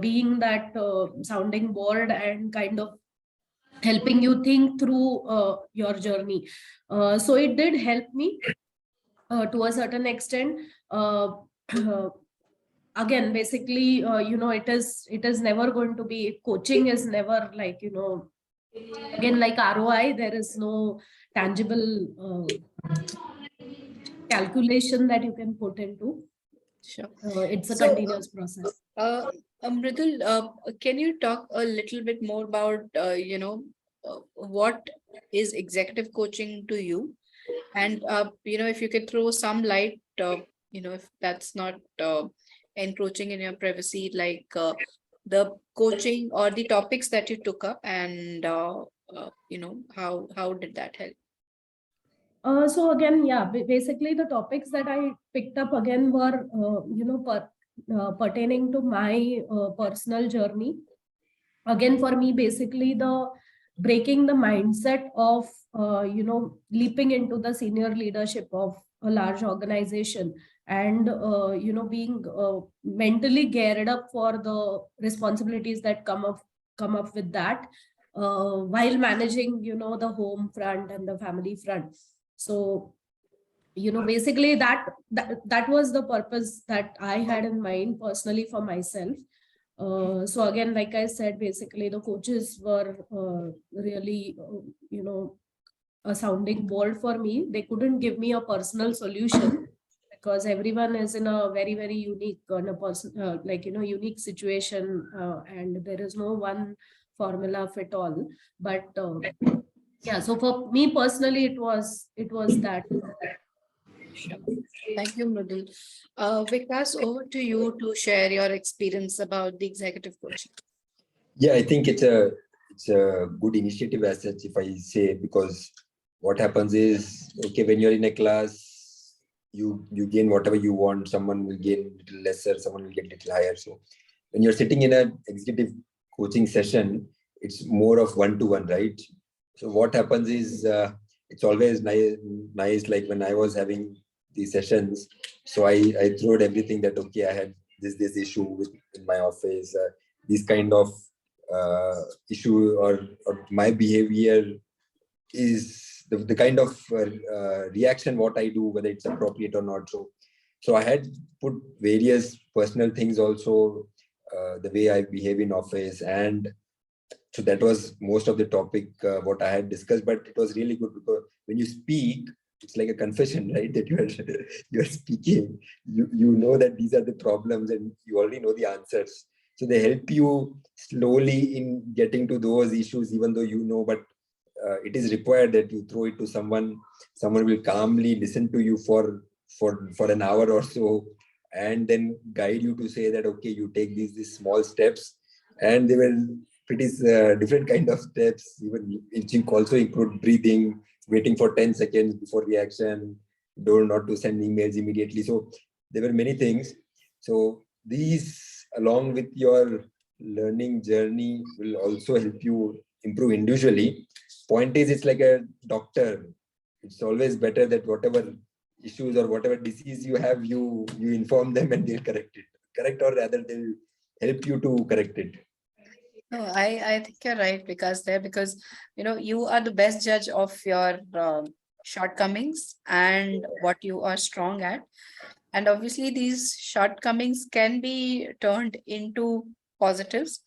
being that sounding board and kind of helping you think through your journey. So it did help me to a certain extent. Again, basically, it is never going to be, coaching is never like, again, like ROI, there is no tangible calculation that you can put into. Sure. It's a So, continuous process. Mridul, can you talk a little bit more about, what is executive coaching to you? And, if you could throw some light, if that's not encroaching in your privacy, like the coaching or the topics that you took up, and, how did that help? So again, yeah, basically the topics that I picked up again were, pertaining to my personal journey. Again, for me, basically the breaking the mindset of, leaping into the senior leadership of a large organization, and, being mentally geared up for the responsibilities that come up with that, while managing, the home front and the family front. So, basically that was the purpose that I had in mind personally for myself. So again, like I said, basically the coaches were really, a sounding board for me. They couldn't give me a personal solution, because everyone is in a very, very unique, unique situation, and there is no one formula fit all. But yeah, so for me personally, it was that. Sure. Thank you, Mridul. Vikas, over to you to share your experience about the executive coaching. Yeah, I think it's a good initiative as such, if I say, because what happens is, okay, when you're in a class, you gain whatever you want. Someone will gain little lesser, someone will get little higher. So when you're sitting in an executive coaching session, it's more of one-to-one, right? So what happens is, it's always nice. Like when I was having these sessions, so I threw out everything that, okay, I had this issue in my office, this kind of issue, or my behavior is the kind of reaction what I do, whether it's appropriate or not. So I had put various personal things also, the way I behave in office, and so that was most of the topic what I had discussed. But it was really good, because when you speak, it's like a confession, right? That you are speaking, you know that these are the problems and you already know the answers. So they help you slowly in getting to those issues, even though you know, but it is required that you throw it to someone. Someone will calmly listen to you for an hour or so, and then guide you to say that, okay, you take these small steps, and they will pretty different kind of steps, even which also include breathing, waiting for 10 seconds before reaction, not to send emails immediately. So there were many things. So these, along with your learning journey will also help you improve individually. Point is, it's like a doctor. It's always better that whatever issues or whatever disease you have, you inform them and they'll correct it. Correct, or rather they'll help you to correct it. No, I think you're right, because you are the best judge of your shortcomings and what you are strong at. And obviously, these shortcomings can be turned into positives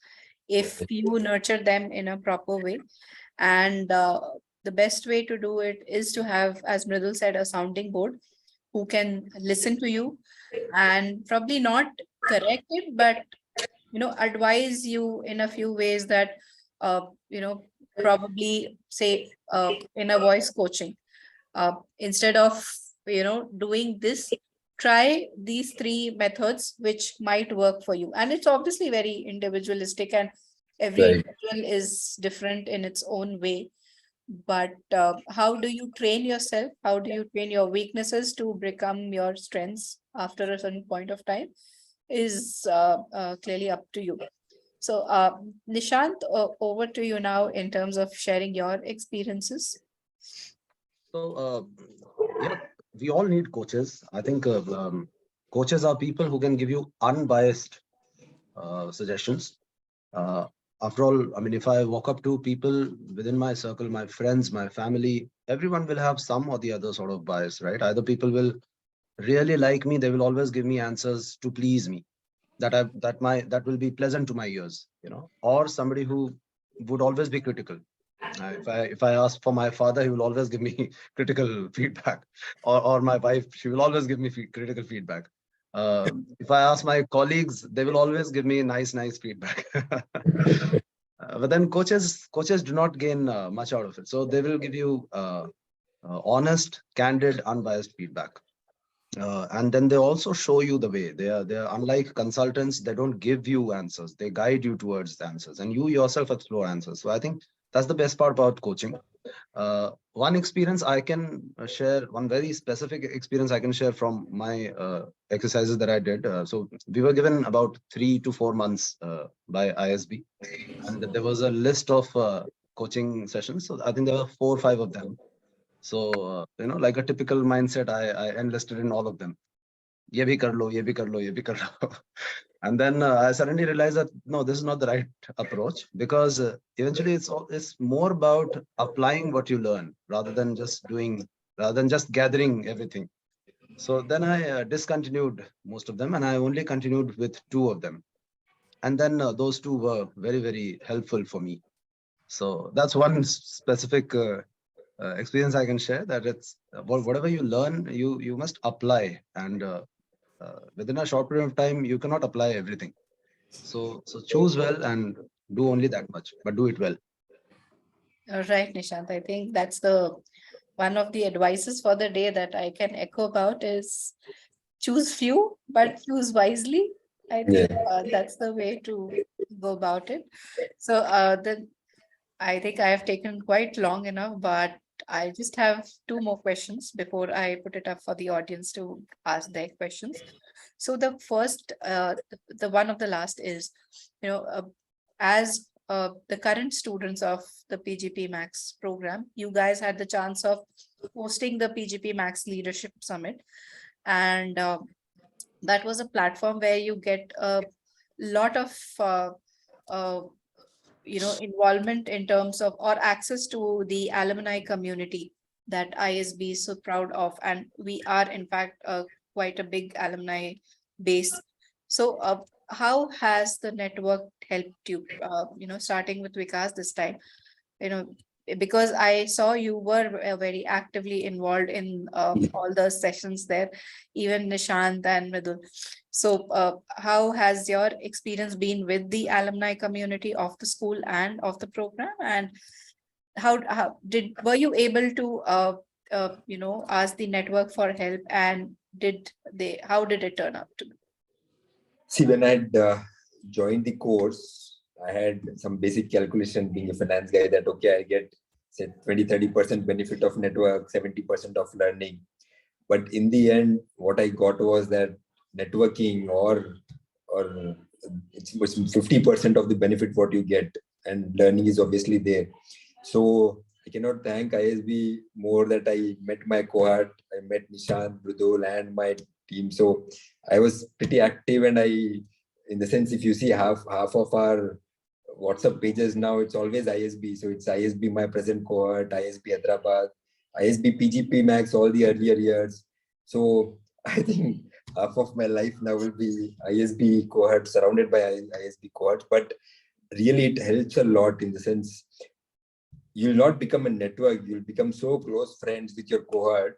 if you nurture them in a proper way. And the best way to do it is to have, as Mridul said, a sounding board who can listen to you and probably not correct it, but advise you in a few ways that uh, you know probably say in a voice coaching, instead of doing this, try these three methods which might work for you. And it's obviously very individualistic, and every Right. individual is different in its own way. But how do you train yourself? How do you train your weaknesses to become your strengths after a certain point of time is clearly up to you. So, Nishant, over to you now in terms of sharing your experiences. So, yeah, we all need coaches. I think coaches are people who can give you unbiased suggestions. Uh, After all, I mean, if I walk up to people within my circle, my friends, my family, everyone will have some or the other sort of bias, right? Either people will really like me, they will always give me answers to please me, that will be pleasant to my ears, or somebody who would always be critical. If I ask for my father, he will always give me critical feedback, or my wife, she will always give me critical feedback. If I ask my colleagues, they will always give me nice feedback. But then coaches do not gain much out of it, so they will give you honest, candid, unbiased feedback. And then they also show you the way. They are unlike consultants. They don't give you answers. They guide you towards the answers, and you yourself explore answers. So I think that's the best part about coaching. One experience I can share, one very specific experience I can share from my exercises that I did. So we were given about 3 to 4 months by ISB, and there was a list of coaching sessions. So I think there were 4 or 5 of them. So like a typical mindset, I enlisted in all of them. Ye bhi kar lo, ye bhi kar lo, ye bhi kar lo. And then I suddenly realized that no, this is not the right approach, because eventually it's more about applying what you learn rather than just gathering everything. So then I discontinued most of them, and I only continued with 2 of them. And then those 2 were very helpful for me. So that's one specific experience I can share, that it's whatever you learn, you must apply, and within a short period of time, you cannot apply everything. So choose well and do only that much, but do it well. Right, Nishant. I think that's the one of the advices for the day that I can echo about is choose few, but choose wisely. I think that's the way to go about it. So then I think I have taken quite long enough, but I just have 2 more questions before I put it up for the audience to ask their questions. So the first, the one of the last is, as the current students of the PGPMAX program, you guys had the chance of hosting the PGPMAX Leadership Summit, and that was a platform where you get a lot of uh, involvement in terms of, or access to, the alumni community that ISB is so proud of, and we are in fact quite a big alumni base. So how has the network helped you, starting with Vikas this time, you know because I saw you were very actively involved in all the sessions there, even Nishant and Mridul. So how has your experience been with the alumni community of the school and of the program, and were you able to ask the network for help, and how did it turn out to be? See, when I had joined the course, I had some basic calculation, being a finance guy, that okay, I get say 20-30% benefit of network, 70% of learning. But in the end, what I got was that networking or it's 50% of the benefit what you get, and learning is obviously there. So I cannot thank ISB more that I met my cohort, I met Nishant, Brudol, and my team. So I was pretty active, and in the sense, if you see half of our WhatsApp pages now, it's always ISB. So it's ISB, my present cohort, ISB Hyderabad, ISB PGPMAX, all the earlier years. So I think half of my life now will be ISB cohort, surrounded by ISB cohorts. But really, it helps a lot in the sense, you'll not become a network, you'll become so close friends with your cohort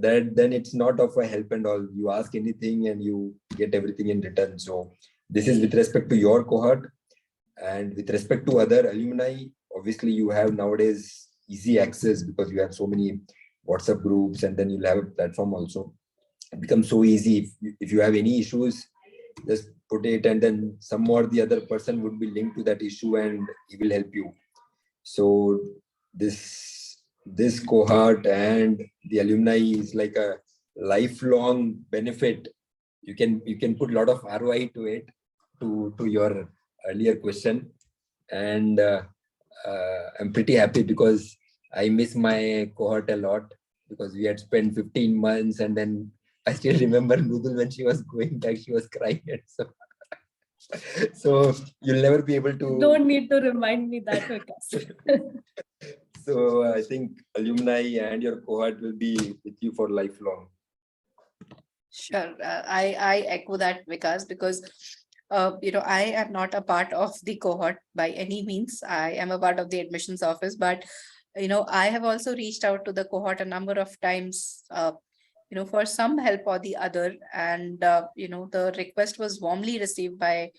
that then it's not of a help and all. You ask anything and you get everything in return. So this is with respect to your cohort. And with respect to other alumni, obviously you have nowadays easy access because you have so many WhatsApp groups, and then you'll have a platform also. It becomes so easy. If you have any issues, just put it, and then some or the other person would be linked to that issue and he will help you. So this cohort and the alumni is like a lifelong benefit. You can put a lot of ROI to it, to your earlier question. And I'm pretty happy because I miss my cohort a lot, because we had spent 15 months, and then I still remember Nudul, when she was going back, she was crying. And so you'll never be able to. Don't need to remind me that, Vikas. So I think alumni and your cohort will be with you for lifelong. Sure. I echo that, Vikas, because I am not a part of the cohort by any means. I am a part of the admissions office, but I have also reached out to the cohort a number of times, for some help or the other, and the request was warmly received by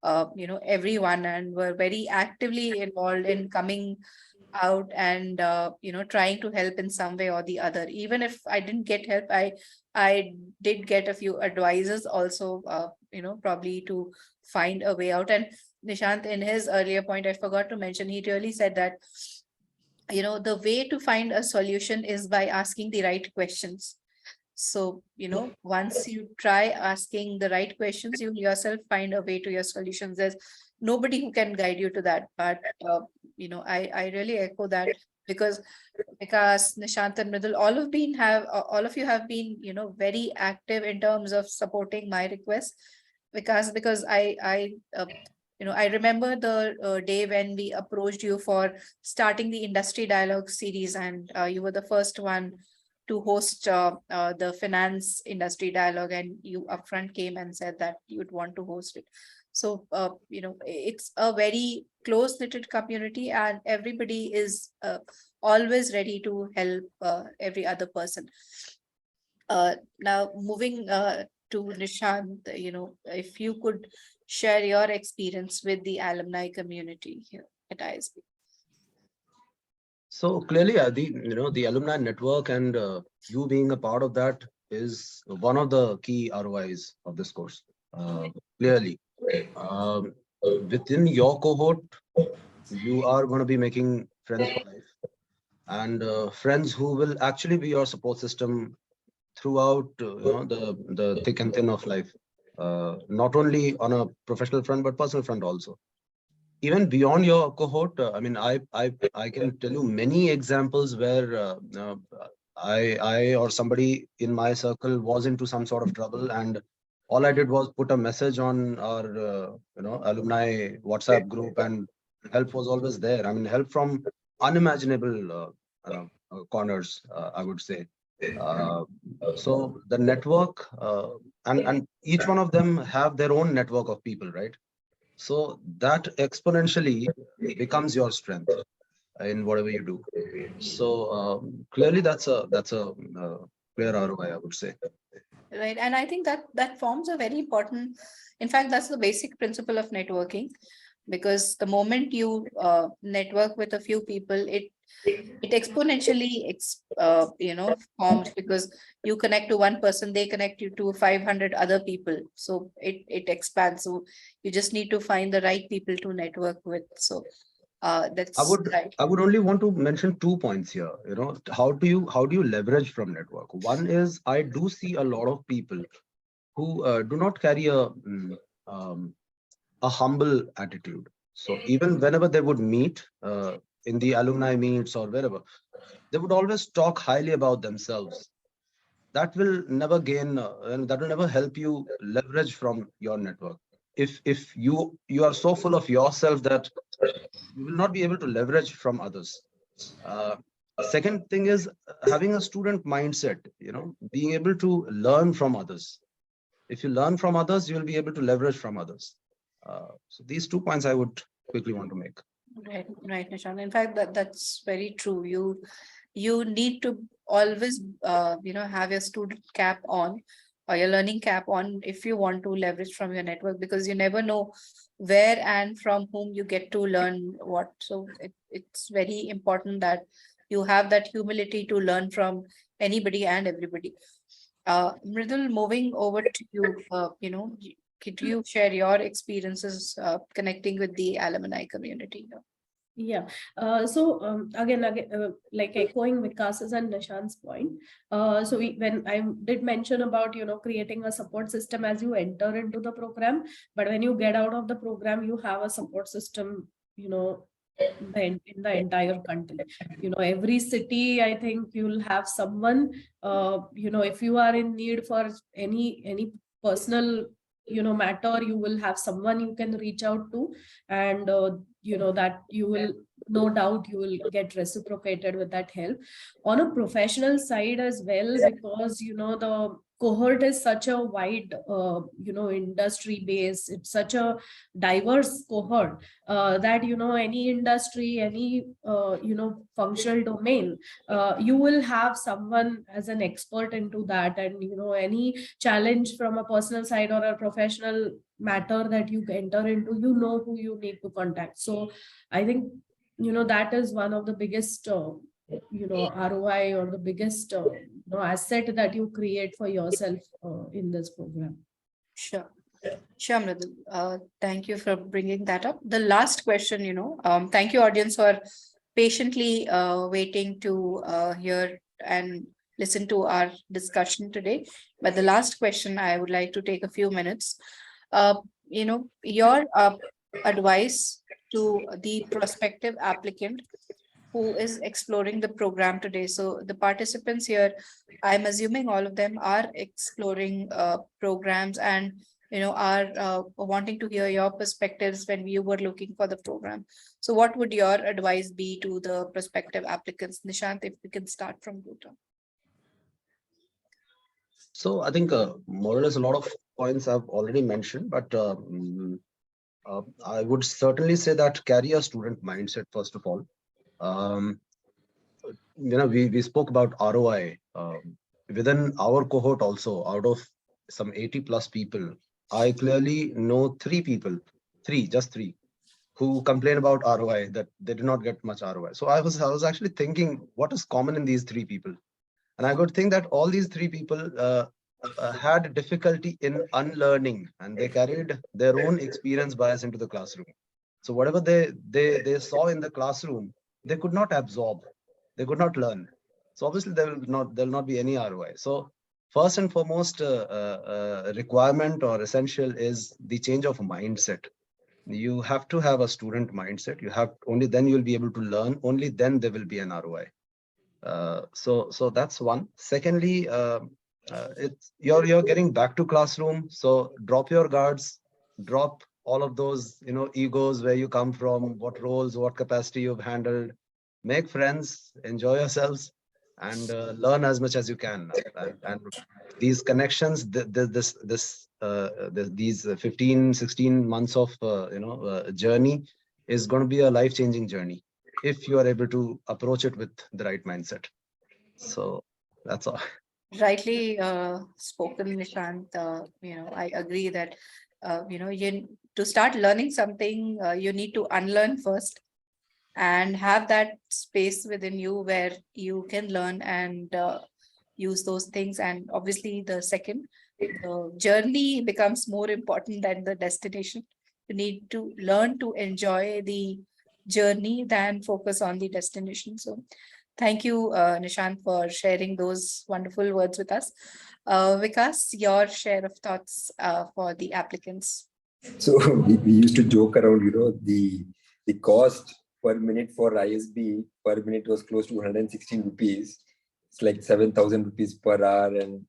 everyone, and were very actively involved in coming out and trying to help in some way or the other. Even if I didn't get help, I did get a few advisors also, probably to find a way out. And Nishant, in his earlier point, I forgot to mention, he really said that the way to find a solution is by asking the right questions. So, once you try asking the right questions, you yourself find a way to your solutions. There's nobody who can guide you to that. But, I really echo that, because Nishant and Mridul, all of you have been, very active in terms of supporting my request. Because I remember the day when we approached you for starting the industry dialogue series, and you were the first one to host the finance industry dialogue, and you upfront came and said that you'd want to host it. So, it's a very close-knitted community, and everybody is always ready to help every other person. Now, moving to Nishant, if you could share your experience with the alumni community here at ISB. So clearly, the alumni network and you being a part of that is one of the key ROIs of this course. Clearly, within your cohort, you are going to be making friends for life, and friends who will actually be your support system throughout the thick and thin of life, not only on a professional front but personal front also. Even beyond your cohort, I can tell you many examples where I or somebody in my circle was into some sort of trouble, and all I did was put a message on our alumni WhatsApp group, and help was always there. I mean, help from unimaginable corners, I would say. So the network, and each one of them have their own network of people, right? So that exponentially becomes your strength in whatever you do. So clearly, that's a clear ROI, I would say. Right, and I think that forms a very important. In fact, that's the basic principle of networking, because the moment you network with a few people, it exponentially forms, because you connect to one person, they connect you to 500 other people, so it expands. So you just need to find the right people to network with. So that's right. I would only want to mention 2 points here. How do you leverage from network? One is, I do see a lot of people who do not carry a a humble attitude. So even whenever they would meet in the alumni meets or wherever, they would always talk highly about themselves. That will never gain, and that will never help you leverage from your network. If you are so full of yourself that you will not be able to leverage from others. Uh, Second thing is having a student mindset. Being able to learn from others. If you learn from others, you will be able to leverage from others. So these 2 points I would quickly want to make. Right, Nishant. In fact, that's very true. You need to always have your student cap on or your learning cap on if you want to leverage from your network, because you never know where and from whom you get to learn what. So it's very important that you have that humility to learn from anybody and everybody. Mridul, moving over to you, could you share your experiences connecting with the alumni community? Yeah. Again, like echoing Vikas's and Nishant's point. When I did mention about, creating a support system as you enter into the program, but when you get out of the program, you have a support system, in the entire country. Every city, I think you'll have someone, if you are in need for any personal, matter, you will have someone you can reach out to, and that you will, no doubt you will get reciprocated with that help. On a professional side as well, because the cohort is such a wide industry base, it's such a diverse cohort, that any industry, any functional domain, you will have someone as an expert into that, and any challenge from a personal side or a professional matter that you enter into, who you need to contact. So I think that is one of the biggest ROI, or the biggest asset that you create for yourself in this program. Sure. Sure, Mridul. Thank you for bringing that up. The last question, thank you, audience, for patiently waiting to hear and listen to our discussion today. But the last question, I would like to take a few minutes. Your advice to the prospective applicant who is exploring the program today. So the participants here, I'm assuming all of them are exploring programs and are wanting to hear your perspectives when you were looking for the program. So what would your advice be to the prospective applicants? Nishant, if we can start from you. So I think more or less a lot of points I've already mentioned, but I would certainly say that carry a student mindset first of all. We spoke about ROI within our cohort also. Out of some 80 plus people, I clearly know just three, who complain about ROI, that they did not get much ROI. So I was actually thinking, what is common in these three people? And I could think that all these three people had difficulty in unlearning, and they carried their own experience bias into the classroom. So whatever they saw in the classroom, they could not absorb, they could not learn. So obviously there'll not be any ROI. So first and foremost requirement or essential is the change of mindset. You have to have a student mindset. Only then you'll be able to learn. Only then there will be an ROI. So that's one. Secondly, you're getting back to classroom, so drop your guards, drop all of those egos, where you come from, what roles, what capacity you've handled. Make friends, enjoy yourselves, and learn as much as you can. And these connections, these 15-16 months of journey is going to be a life-changing journey if you are able to approach it with the right mindset. So that's all. Rightly spoken, Nishant. I agree that to start learning something, you need to unlearn first and have that space within you where you can learn and use those things. And obviously, the journey becomes more important than the destination. You need to learn to enjoy the journey than focus on the destination. So thank you, Nishant, for sharing those wonderful words with us. Vikas, your share of thoughts for the applicants. So we used to joke around, the cost per minute for ISB per minute was close to 116 rupees. It's like 7,000 rupees per hour and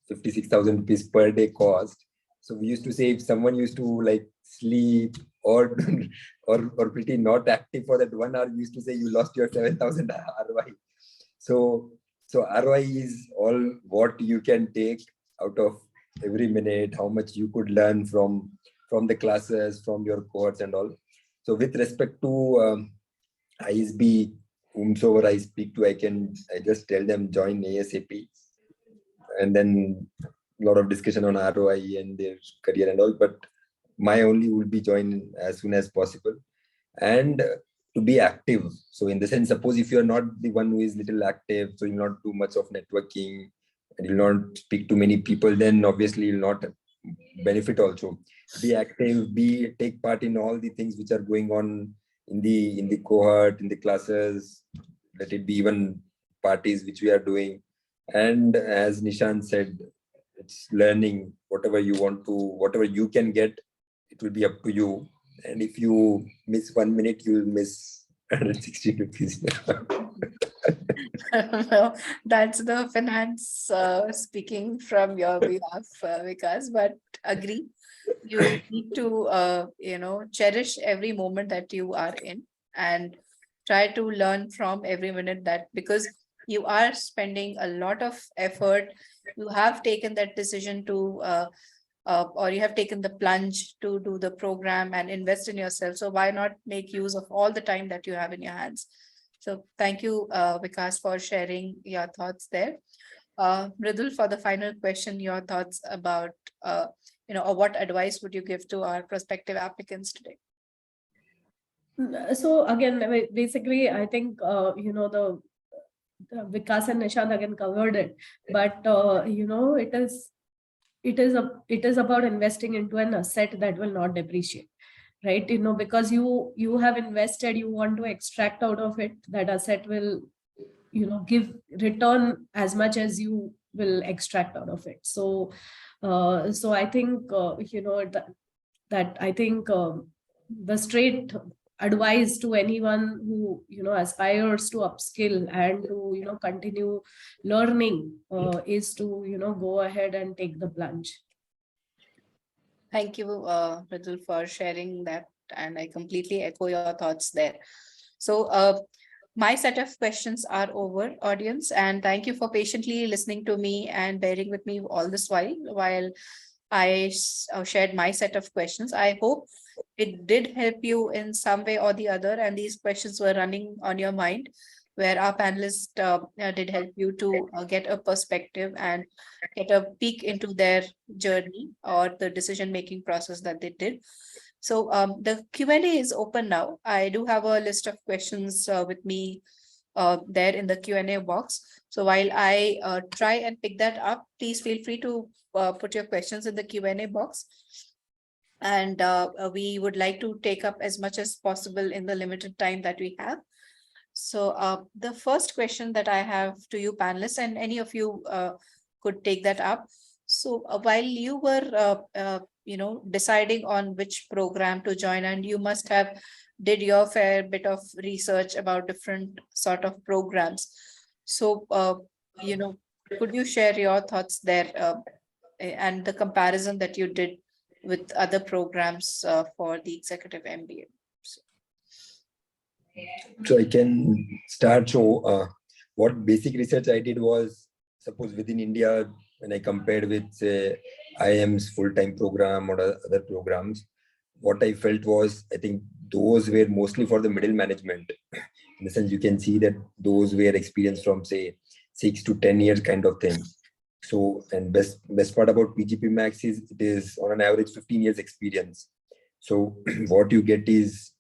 56,000 rupees per day cost. So we used to say if someone used to like sleep or or pretty not active for that 1 hour, we used to say you lost your 7,000 ROI. So ROI is all what you can take out of every minute, how much you could learn from the classes, from your course and all. So with respect to ISB, whomsoever I speak to, I just tell them join ASAP, and then a lot of discussion on ROI and their career and all. But my only will be join as soon as possible, and to be active. So in the sense, suppose if you are not the one who is little active, so you'll not do much of networking and you'll not speak to many people, then obviously you'll not benefit also. Be active, take part in all the things which are going on in the cohort, in the classes, let it be even parties which we are doing. And as Nishant said, it's learning whatever you want to, whatever you can get, it will be up to you. And if you miss 1 minute, you'll miss 160 rupees. Well, that's the finance speaking from your behalf, Vikas, but agree. You need to, cherish every moment that you are in and try to learn from every minute that, because you are spending a lot of effort. You have taken that decision to, or you have taken the plunge to do the program and invest in yourself. So why not make use of all the time that you have in your hands? So thank you, Vikas, for sharing your thoughts there. Mridul, for the final question, your thoughts about, or what advice would you give to our prospective applicants today? So again, basically, I think, the Vikas and Nishant again covered it, but, it is about investing into an asset that will not depreciate, right? Because you have invested, you want to extract out of it, that asset will, give return as much as you will extract out of it. So I think, that I think the straight advice to anyone who aspires to upskill and to continue learning is to go ahead and take the plunge. Thank you, Mridul, for sharing that, and I completely echo your thoughts there. So my set of questions are over, audience, and thank you for patiently listening to me and bearing with me all this while I shared my set of questions. I hope it did help you in some way or the other, and these questions were running on your mind, where our panelists did help you to get a perspective and get a peek into their journey or the decision-making process that they did. So the Q&A is open now. I do have a list of questions with me there in the Q&A box. So while I try and pick that up, please feel free to put your questions in the Q&A box. And we would like to take up as much as possible in the limited time that we have. So the first question that I have to you panelists, and any of you could take that up. So while you were, deciding on which program to join, and you must have did your fair bit of research about different sort of programs. So, could you share your thoughts there and the comparison that you did with other programs for the Executive MBA? So I can start. So what basic research I did was, suppose within India, when I compared with, say, IIM's full-time program or other programs, what I felt was, I think those were mostly for the middle management. In the sense, you can see that those were experienced from, say, 6 to 10 years kind of thing. So, and best part about PGPMAX is it is on an average 15 years experience. So what you get is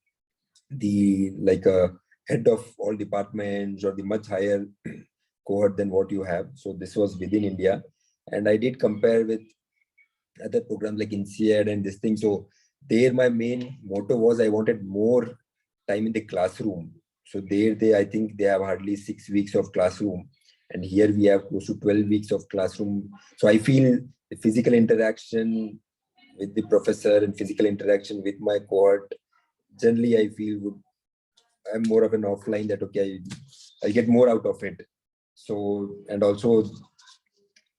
like a head of all departments or the much higher cohort than what you have. So this was within India. And I did compare with other programs like INSEAD and this thing. So there my main motto was I wanted more time in the classroom. So there I think they have hardly 6 weeks of classroom. And here we have close to 12 weeks of classroom. So I feel the physical interaction with the professor and physical interaction with my cohort, generally I feel I'm more of an offline that, okay, I get more out of it. So, and also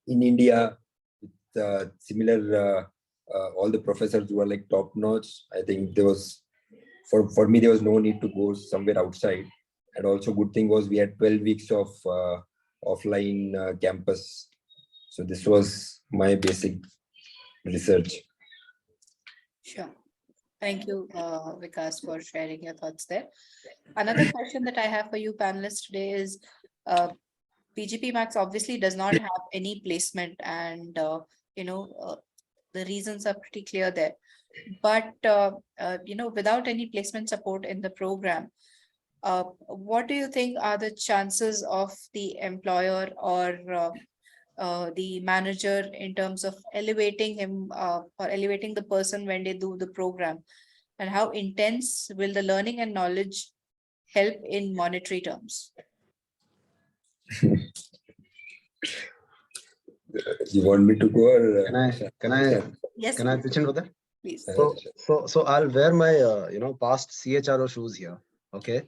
in India, with similar, all the professors who are like top notch, I think there was, for me, there was no need to go somewhere outside. And also good thing was we had 12 weeks of offline campus. So this was my basic research. Sure. Thank you, Vikas, for sharing your thoughts there. Another question that I have for you panelists today is, PGPMAX obviously does not have any placement, and the reasons are pretty clear there. But without any placement support in the program, what do you think are the chances of the employer or the manager in terms of elevating him or elevating the person when they do the program? And how intense will the learning and knowledge help in monetary terms? You want me to go or Yes, can I pitch in with that? please. So I'll wear my past CHRO shoes here, okay?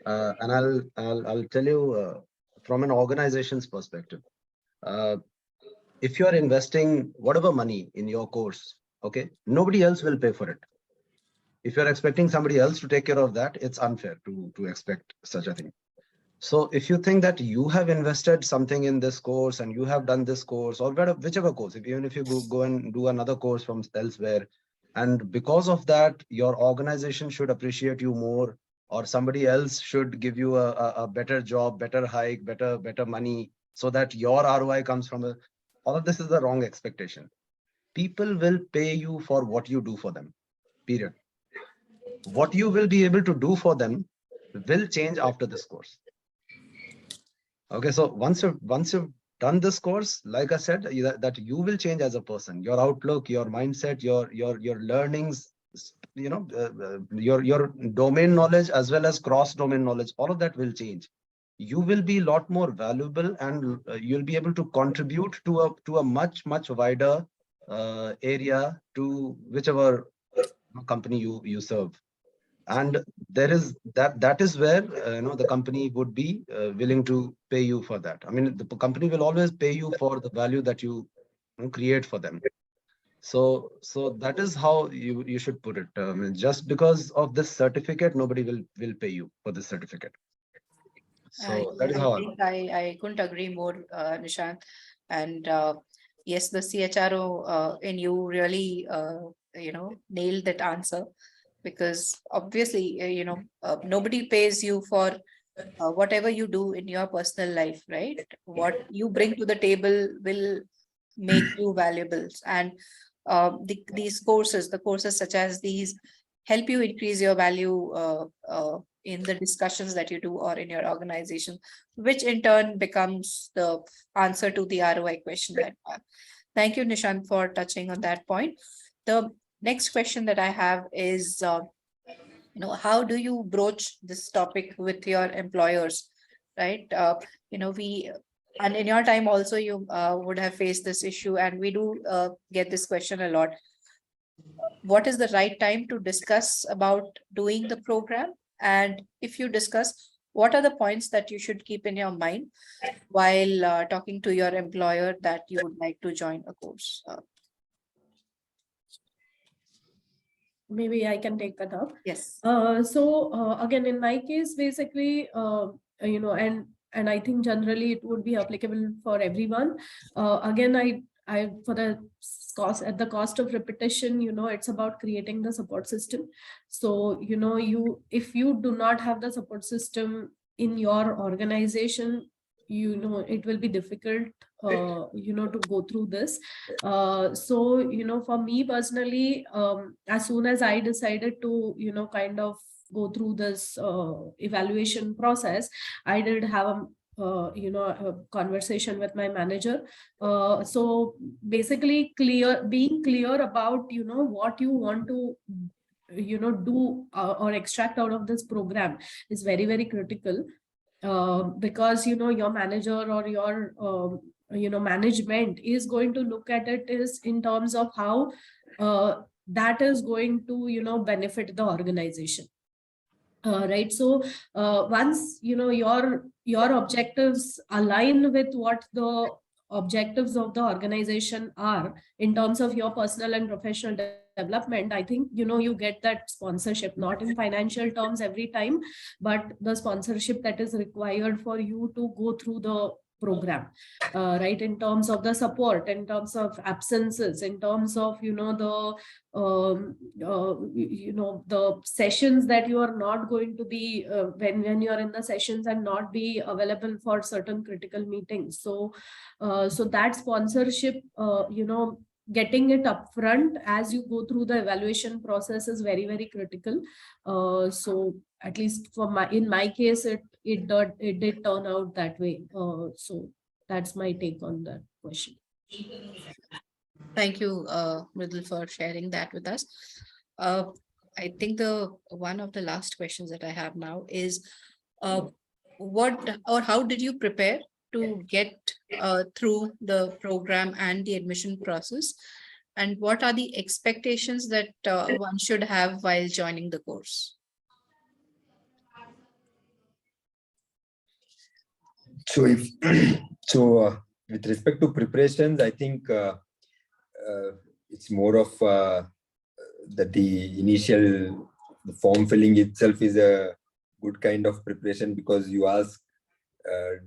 And I'll tell you from an organization's perspective. If you are investing whatever money in your course, okay, nobody else will pay for it. If you're expecting somebody else to take care of that, it's unfair to expect such a thing. So if you think that you have invested something in this course and you have done this course or whichever course, even if you go and do another course from elsewhere, and because of that, your organization should appreciate you more, or somebody else should give you a better job, better hike, better money, so that your ROI comes from all of this is the wrong expectation. People will pay you for what you do for them, period. What you will be able to do for them will change after this course. Okay, so once you've done this course, like I said, that you will change as a person. Your outlook, your mindset, your learnings, your domain knowledge as well as cross domain knowledge, all of that will change. You will be a lot more valuable, and you'll be able to contribute to a much wider area, to whichever company you serve. And there is that is where the company would be willing to pay you for that. I mean, the company will always pay you for the value that you create for them. So that is how you should put it. Just because of this certificate, nobody will pay you for this certificate. So that is how I couldn't agree more, Nishant. And yes, the CHRO in you really nailed that answer, because obviously nobody pays you for whatever you do in your personal life, right? What you bring to the table will make you valuable, and these courses, the courses such as these, help you increase your value in the discussions that you do or in your organization, which in turn becomes the answer to the ROI question that you have. Thank you, Nishant, for touching on that point. The next question that I have is, how do you broach this topic with your employers, right? And in your time also, you would have faced this issue, and we do get this question a lot. What is the right time to discuss about doing the program? And if you discuss, what are the points that you should keep in your mind while talking to your employer that you would like to join a course? Maybe I can take that up. Yes. So again, in my case, basically, and I think generally it would be applicable for everyone. Again, I for the cost, at the cost of repetition, it's about creating the support system. So if you do not have the support system in your organization, it will be difficult to go through this. So for me personally, as soon as I decided to kind of go through this evaluation process, I did have a conversation with my manager. So basically being clear about what you want to do or extract out of this program is very, very critical. Because your manager or your management is going to look at it is in terms of how that is going to, benefit the organization. Right. So once, your objectives align with what the objectives of the organization are in terms of your personal and professional development, I think, you get that sponsorship, not in financial terms every time, but the sponsorship that is required for you to go through the program, right, in terms of the support, in terms of absences, in terms of, the sessions that you are not going to be, when you're in the sessions and not be available for certain critical meetings. So that sponsorship, getting it upfront as you go through the evaluation process is very, very critical. So at least in my case, it did turn out that way. So that's my take on that question. Thank you, Mridul, for sharing that with us. Uh, I think one of the last questions that I have now is, what or how did you prepare to get through the program and the admission process? And what are the expectations that one should have while joining the course? So with respect to preparations, I think it's more of that the initial form filling itself is a good kind of preparation, because you ask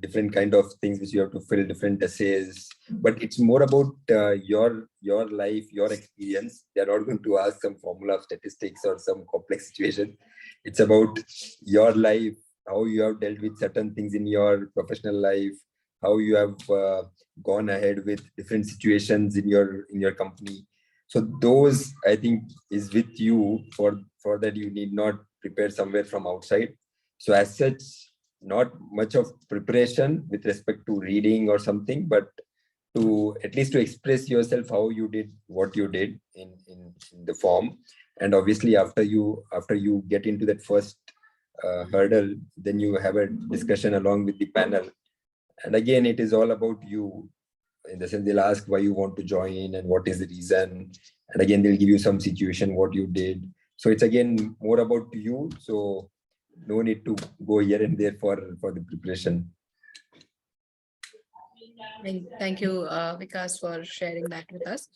different kind of things which you have to fill, different essays, but it's more about your life, your experience. They're not going to ask some formula of statistics or some complex situation. It's about your life, how you have dealt with certain things in your professional life, how you have gone ahead with different situations in your company. So those, I think, is with you. For that, you need not prepare somewhere from outside. So as such, not much of preparation with respect to reading or something, but to at least to express yourself how you did what you did in the form. And obviously after you get into that first hurdle, then you have a discussion along with the panel. And again, it is all about you, in the sense they'll ask why you want to join and what is the reason. And again, they'll give you some situation, what you did. So it's again more about you. So no need to go here and there for the preparation. Thank you, Vikas, for sharing that with us.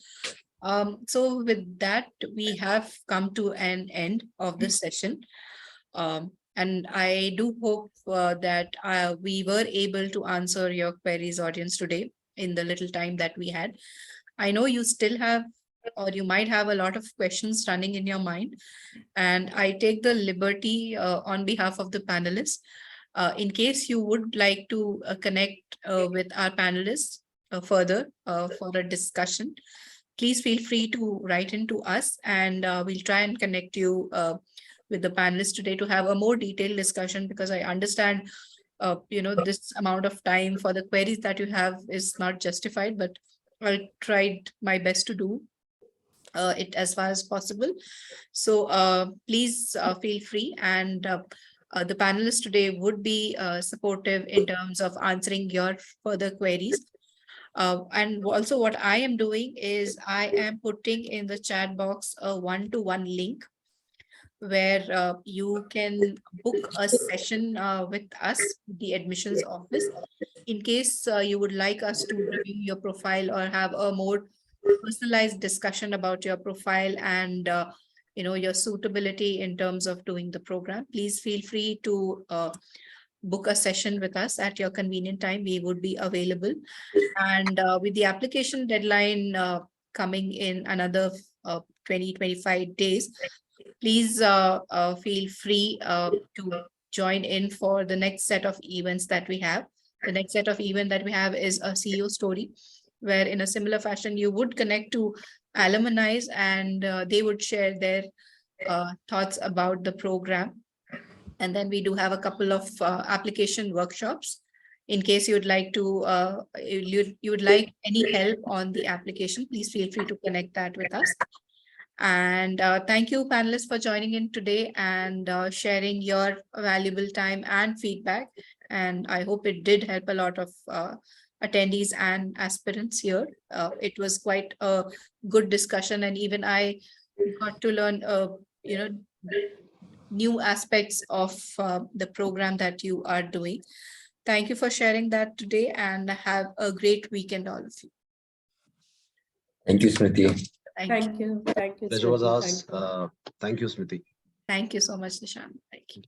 So with that, we have come to an end of this session. And I do hope that we were able to answer your queries, audience, today in the little time that we had. I know you still have, or you might have, a lot of questions running in your mind. And I take the liberty on behalf of the panelists, in case you would like to connect with our panelists further for a discussion, please feel free to write into us, and we'll try and connect you with the panelists today to have a more detailed discussion, because I understand this amount of time for the queries that you have is not justified, but I tried my best to do it as far as possible. So please feel free, and the panelists today would be supportive in terms of answering your further queries. And also what I am doing is I am putting in the chat box a one-to-one link where you can book a session with us, the admissions office, in case you would like us to review your profile or have a more personalized discussion about your profile and your suitability in terms of doing the program. Please feel free to book a session with us at your convenient time. We would be available. And with the application deadline coming in another 20-25 days, please feel free to join in for the next set of events that we have. The next set of event that we have is a CEO story, where in a similar fashion, you would connect to alumni and they would share their thoughts about the program. And then we do have a couple of application workshops. In case you would like to, you would like any help on the application, please feel free to connect that with us. And thank you, panelists, for joining in today and sharing your valuable time and feedback. And I hope it did help a lot of attendees and aspirants here. It was quite a good discussion, and even I got to learn, new aspects of the program that you are doing. Thank you for sharing that today, and have a great weekend, all of you. Thank you, Smriti. Thank you. Thank you. Thank you. Pleasure was Smriti. ours. Thank you. Thank you, Smriti. Thank you so much, Nishan. Thank you.